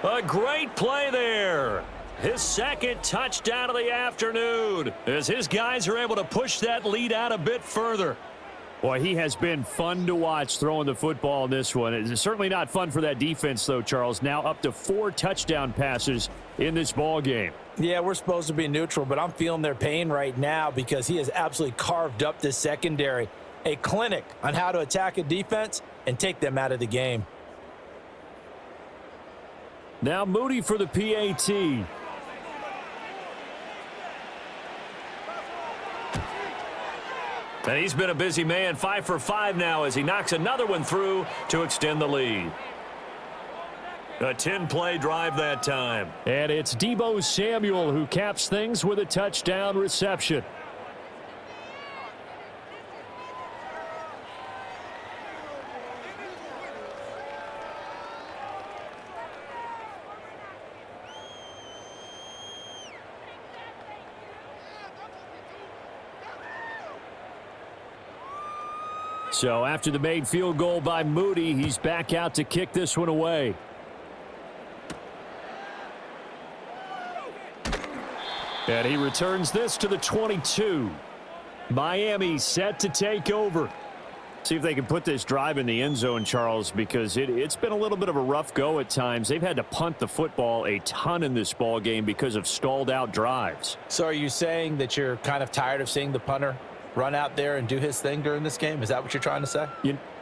A great play there. His 2nd touchdown of the afternoon as his guys are able to push that lead out a bit further. Boy, he has been fun to watch throwing the football in this one. It's certainly not fun for that defense, though, Charles. Now up to 4 touchdown passes in this ball game. Yeah, we're supposed to be neutral, but I'm feeling their pain right now because he has absolutely carved up this secondary. A clinic on how to attack a defense and take them out of the game. Now Moody for the PAT. And he's been a busy man, 5 for 5 now as he knocks another one through to extend the lead. A 10-play drive that time. And it's Deebo Samuel who caps things with a touchdown reception. So after the made field goal by Moody, he's back out to kick this one away. And he returns this to the 22. Miami set to take over. See if they can put this drive in the end zone, Charles, because it's been a little bit of a rough go at times. They've had to punt the football a ton in this ball game because of stalled out drives. So are you saying that you're kind of tired of seeing the punter run out there and do his thing during this game? Is that what you're trying to say?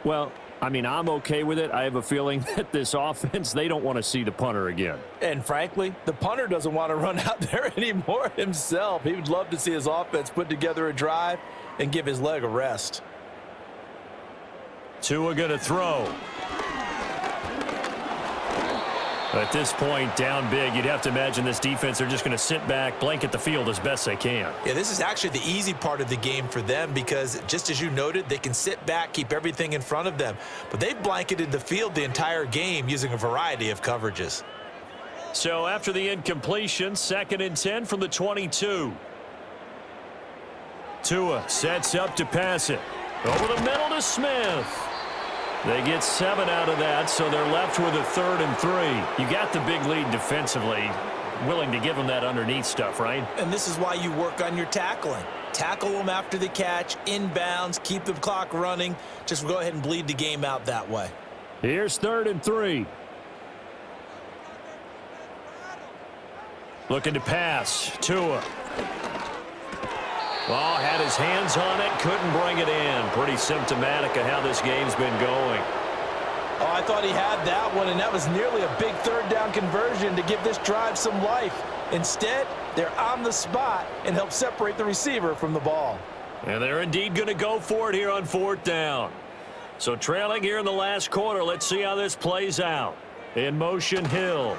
Well, I mean, I'm okay with it. I have a feeling that this offense, they don't want to see the punter again. And frankly, the punter doesn't want to run out there anymore himself. He would love to see his offense put together a drive and give his leg a rest. Tua going to throw. At this point, down big, you'd have to imagine this defense are just going to sit back, blanket the field as best they can. Yeah, this is actually the easy part of the game for them because, just as you noted, they can sit back, keep everything in front of them. But they've blanketed the field the entire game using a variety of coverages. So after the incompletion, 2nd and 10 from the 22. Tua sets up to pass it. Over the middle to Smith. They get 7 out of that, so they're left with a 3rd and 3. You got the big lead defensively. Willing to give them that underneath stuff, right? And this is why you work on your tackling. Tackle them after the catch, inbounds, keep the clock running. Just go ahead and bleed the game out that way. Here's 3rd and 3. Looking to pass. Tua. Oh, had his hands on it, couldn't bring it in. Pretty symptomatic of how this game's been going. Oh, I thought he had that one, and that was nearly a big 3rd down conversion to give this drive some life. Instead, they're on the spot and help separate the receiver from the ball. And they're indeed going to go for it here on 4th down. So trailing here in the last quarter, let's see how this plays out. In motion, Hill.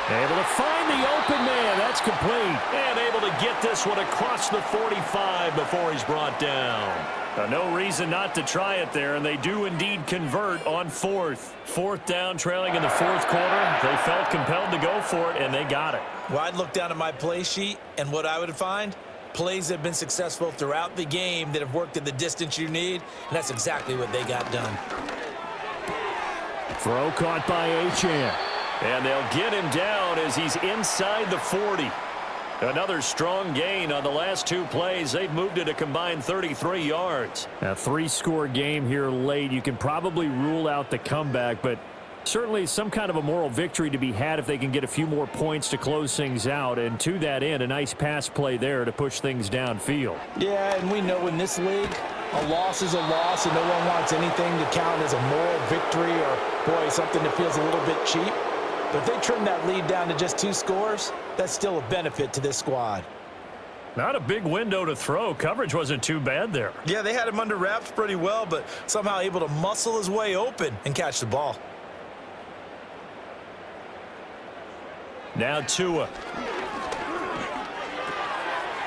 Able to find the open man. That's complete. And able to get this one across the 45 before he's brought down. No reason not to try it there, and they do indeed convert on 4th. 4th down, trailing in the 4th quarter. They felt compelled to go for it, and they got it. Well, I'd look down at my play sheet, and what I would find, plays have been successful throughout the game that have worked at the distance you need, and that's exactly what they got done. Throw caught by Achane. And they'll get him down as he's inside the 40. Another strong gain on the last 2 plays. They've moved it a combined 33 yards. A 3-score game here late. You can probably rule out the comeback, but certainly some kind of a moral victory to be had if they can get a few more points to close things out. And to that end, a nice pass play there to push things downfield. Yeah, and we know in this league, a loss is a loss, and no one wants anything to count as a moral victory or, boy, something that feels a little bit cheap. But if they trim that lead down to just 2 scores, that's still a benefit to this squad. Not a big window to throw. Coverage wasn't too bad there. Yeah, they had him under wraps pretty well, but somehow able to muscle his way open and catch the ball. Now Tua.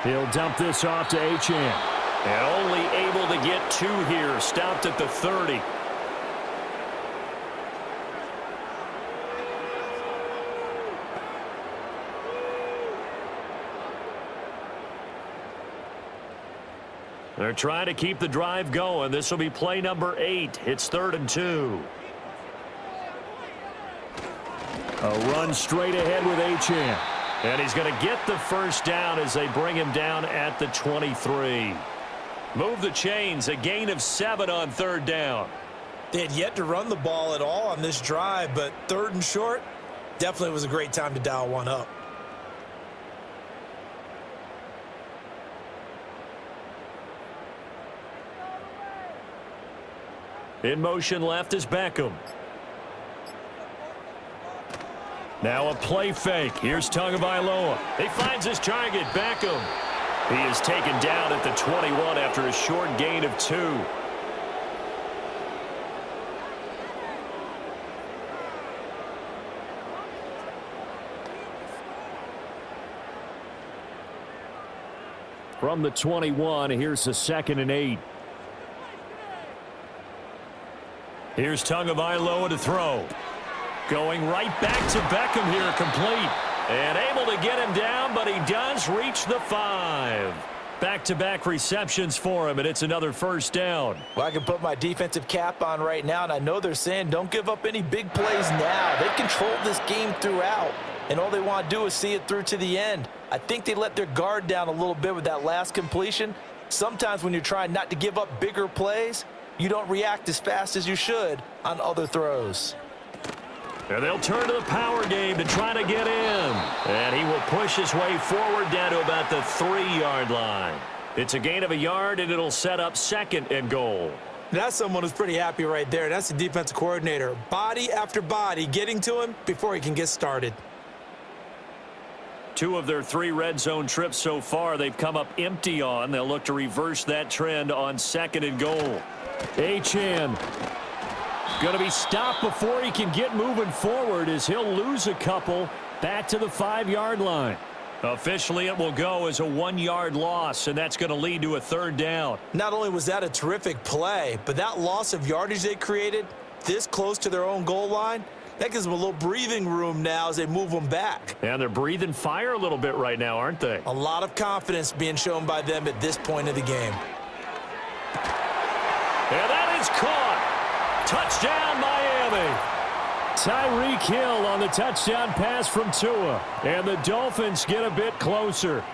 He'll dump this off to Achane. And only able to get 2 here. Stopped at the 30. They're trying to keep the drive going. This will be play number 8. It's 3rd and 2. A run straight ahead with Achane. And he's going to get the first down as they bring him down at the 23. Move the chains. A gain of 7 on 3rd down. They had yet to run the ball at all on this drive, but 3rd and short definitely was a great time to dial one up. In motion left is Beckham. Now a play fake. Here's Tagovailoa. He finds his target, Beckham. He is taken down at the 21 after a short gain of 2. From the 21, here's the 2nd and 8. Here's Tagovailoa to throw. Going right back to Beckham here, complete. And able to get him down, but he does reach the 5. Back-to-back receptions for him, and it's another first down. Well, I can put my defensive cap on right now, and I know they're saying don't give up any big plays now. They've controlled this game throughout, and all they want to do is see it through to the end. I think they let their guard down a little bit with that last completion. Sometimes when you're trying not to give up bigger plays, you don't react as fast as you should on other throws. And they'll turn to the power game to try to get in. And he will push his way forward down to about the 3-yard line. It's a gain of 1 yard, and it'll set up 2nd and goal. That's someone who's pretty happy right there. That's the defensive coordinator. Body after body getting to him before he can get started. 2 of their 3 red zone trips so far they've come up empty on. They'll look to reverse that trend on 2nd and goal. Achane going to be stopped before he can get moving forward as he'll lose a couple back to the 5-yard line. Officially, it will go as a 1-yard loss, and that's going to lead to a 3rd down. Not only was that a terrific play, but that loss of yardage they created this close to their own goal line, that gives them a little breathing room now as they move them back. And they're breathing fire a little bit right now, aren't they? A lot of confidence being shown by them at this point of the game. And that is caught. Touchdown, Miami. Tyreek Hill on the touchdown pass from Tua. And the Dolphins get a bit closer.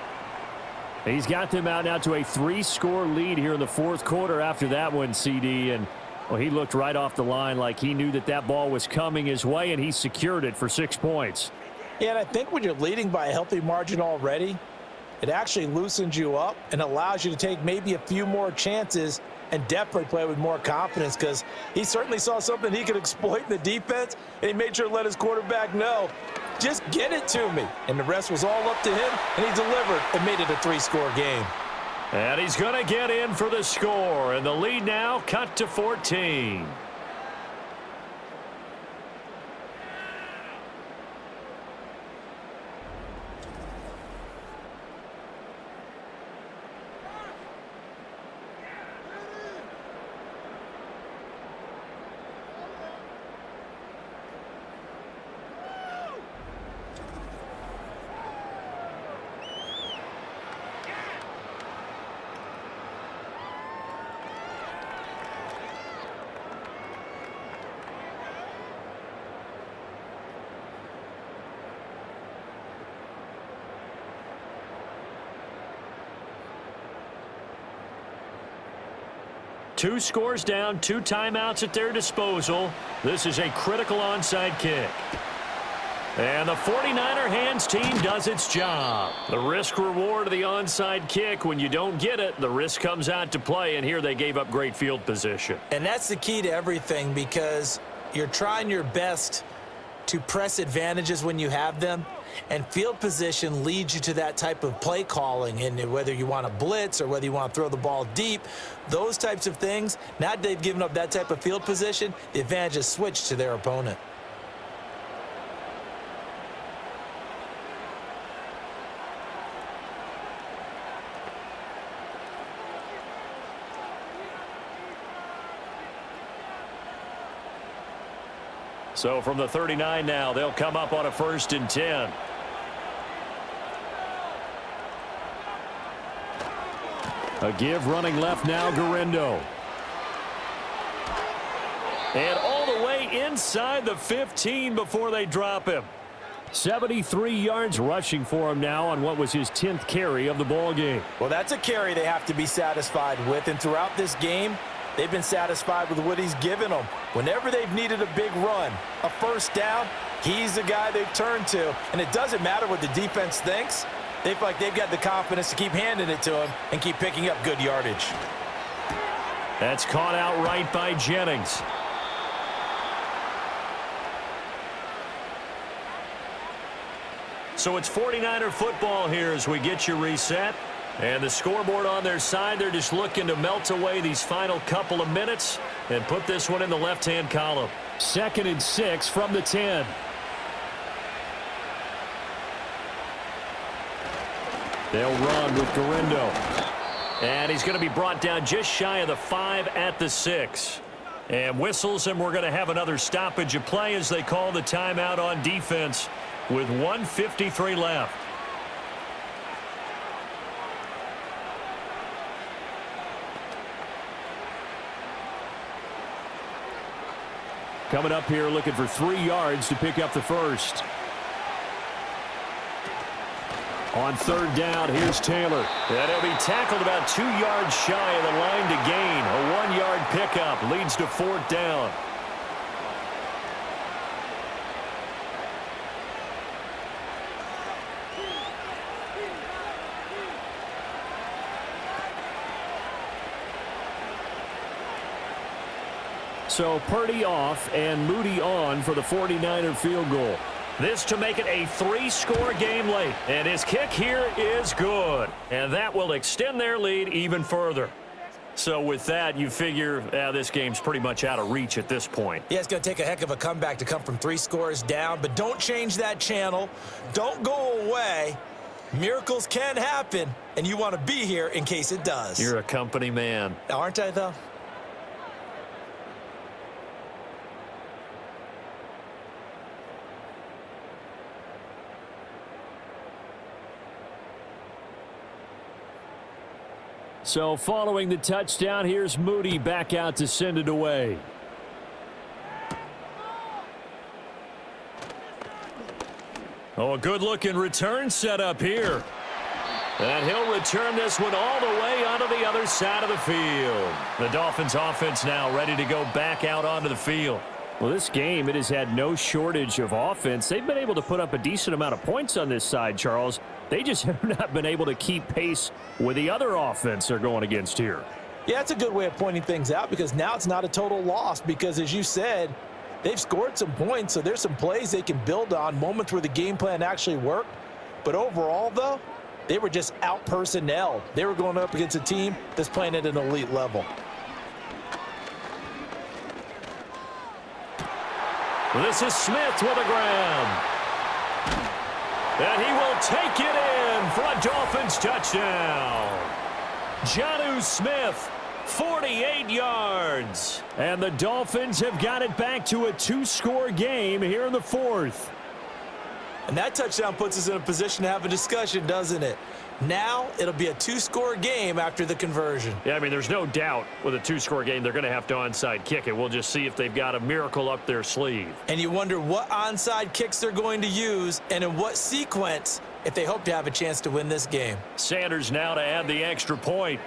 He's got them out now to a 3-score lead here in the 4th quarter after that one, CD. And, well, he looked right off the line like he knew that that ball was coming his way, and he secured it for 6 points. Yeah, and I think when you're leading by a healthy margin already, it actually loosens you up and allows you to take maybe a few more chances and definitely play with more confidence, because he certainly saw something he could exploit in the defense, and he made sure to let his quarterback know, just get it to me. And the rest was all up to him, and he delivered and made it a 3-score game. And he's going to get in for the score, and the lead now cut to 14. Two scores down, 2 timeouts at their disposal. This is a critical onside kick. And the 49er hands team does its job. The risk-reward of the onside kick, when you don't get it, the risk comes out to play, and here they gave up great field position. And that's the key to everything, because you're trying your best to press advantages when you have them, and field position leads you to that type of play calling, and whether you want to blitz or whether you want to throw the ball deep, those types of things, now that they've given up that type of field position, the advantage is switched to their opponent. So from the 39 now, they'll come up on a 1st and 10. A give running left now, Garindo. And all the way inside the 15 before they drop him. 73 yards rushing for him now on what was his 10th carry of the ball game. Well, that's a carry they have to be satisfied with, and throughout this game, they've been satisfied with what he's given them. Whenever they've needed a big run, a 1st down, he's the guy they've turned to. And it doesn't matter what the defense thinks. They feel like they've got the confidence to keep handing it to him and keep picking up good yardage. That's caught out right by Jennings. So it's 49er football here as we get you reset. And the scoreboard on their side, they're just looking to melt away these final couple of minutes and put this one in the left-hand column. 2nd and 6 from the 10. They'll run with Garindo. And he's going to be brought down just shy of the 5 at the 6. And whistles, and we're going to have another stoppage of play as they call the timeout on defense with 1:53 left. Coming up here looking for 3 yards to pick up the 1st. On 3rd down, here's Taylor. And he'll be tackled about 2 yards shy of the line to gain. A 1-yard pickup leads to 4th down. So Purdy off and Moody on for the 49er field goal. This to make it a 3-score game late. And his kick here is good. And that will extend their lead even further. So with that, you figure this game's pretty much out of reach at this point. Yeah, it's going to take a heck of a comeback to come from 3 scores down, but don't change that channel. Don't go away. Miracles can happen, and you want to be here in case it does. You're a company man. Aren't I, though? So following the touchdown, here's Moody back out to send it away. Oh, a good-looking return set up here. And he'll return this one all the way onto the other side of the field. The Dolphins offense now ready to go back out onto the field. Well, this game, it has had no shortage of offense. They've been able to put up a decent amount of points on this side, Charles. They just have not been able to keep pace with the other offense they're going against here. Yeah, that's a good way of pointing things out because now it's not a total loss because, as you said, they've scored some points, so there's some plays they can build on, moments where the game plan actually worked. But overall, though, they were just out-personnelled. They were going up against a team that's playing at an elite level. This is Smith with a grab. And he will take it in for a Dolphins touchdown. Jonnu Smith, 48 yards. And the Dolphins have got it back to a 2-score game here in the 4th. And that touchdown puts us in a position to have a discussion, doesn't it? Now it'll be a 2-score game after the conversion. Yeah, I mean, there's no doubt with a 2-score game they're going to have to onside kick it. We'll just see if they've got a miracle up their sleeve. And you wonder what onside kicks they're going to use and in what sequence if they hope to have a chance to win this game. Sanders now to add the extra point.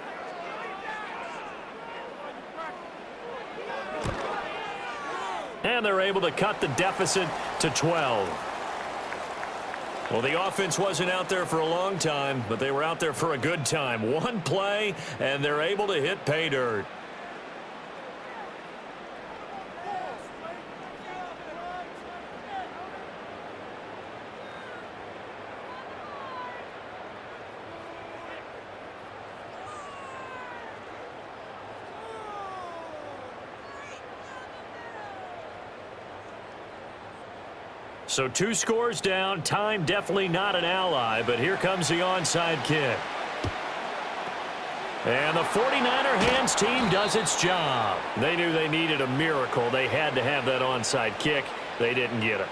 And they're able to cut the deficit to 12. Well, the offense wasn't out there for a long time, but they were out there for a good time. One play, and they're able to hit pay dirt. So 2 scores down. Time definitely not an ally, but here comes the onside kick. And the 49er hands team does its job. They knew they needed a miracle. They had to have that onside kick. They didn't get it.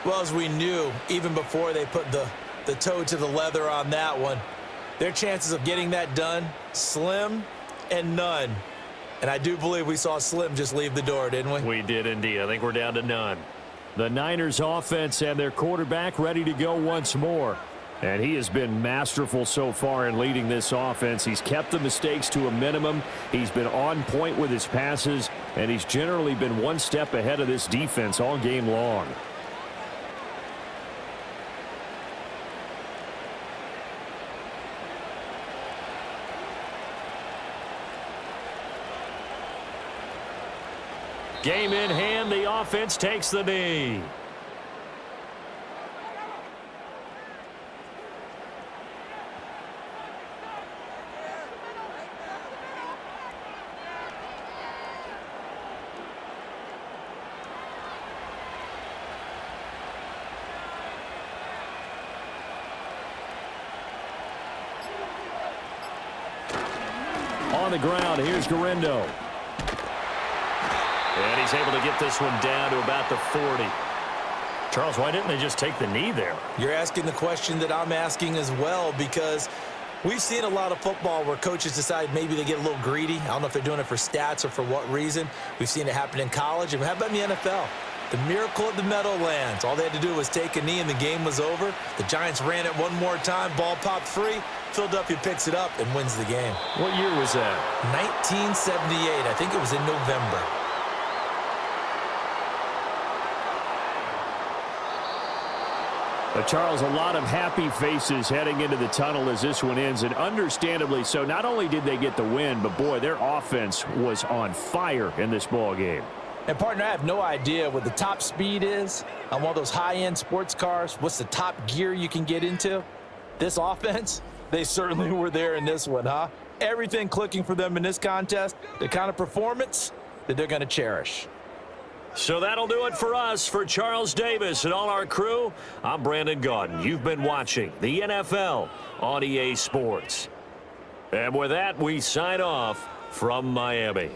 Well, as we knew, even before they put the toe to the leather on that one, their chances of getting that done, slim and none. And I do believe we saw Slim just leave the door, didn't we? We did indeed. I think we're down to none. The Niners offense and their quarterback ready to go once more. And he has been masterful so far in leading this offense. He's kept the mistakes to a minimum. He's been on point with his passes, and he's generally been one step ahead of this defense all game long. Game in hand, the offense takes the knee. On the ground, here's Garendo. And he's able to get this one down to about the 40. Charles, why didn't they just take the knee there? You're asking the question that I'm asking as well, because we've seen a lot of football where coaches decide maybe they get a little greedy. I don't know if they're doing it for stats or for what reason. We've seen it happen in college. And how about in the NFL? The miracle at the Meadowlands. All they had to do was take a knee and the game was over. The Giants ran it one more time. Ball popped free. Philadelphia picks it up and wins the game. What year was that? 1978. I think it was in November. Charles, a lot of happy faces heading into the tunnel as this one ends, and understandably so. Not only did they get the win, but boy, their offense was on fire in this ball game. And partner, I have no idea what the top speed is on one of those high-end sports cars. What's the top gear you can get into? This offense, they certainly were there in this one, huh? Everything clicking for them in this contest, the kind of performance that they're going to cherish. So that'll do it for us. For Charles Davis and all our crew, I'm Brandon Gaudin. You've been watching the NFL on EA Sports. And with that, we sign off from Miami.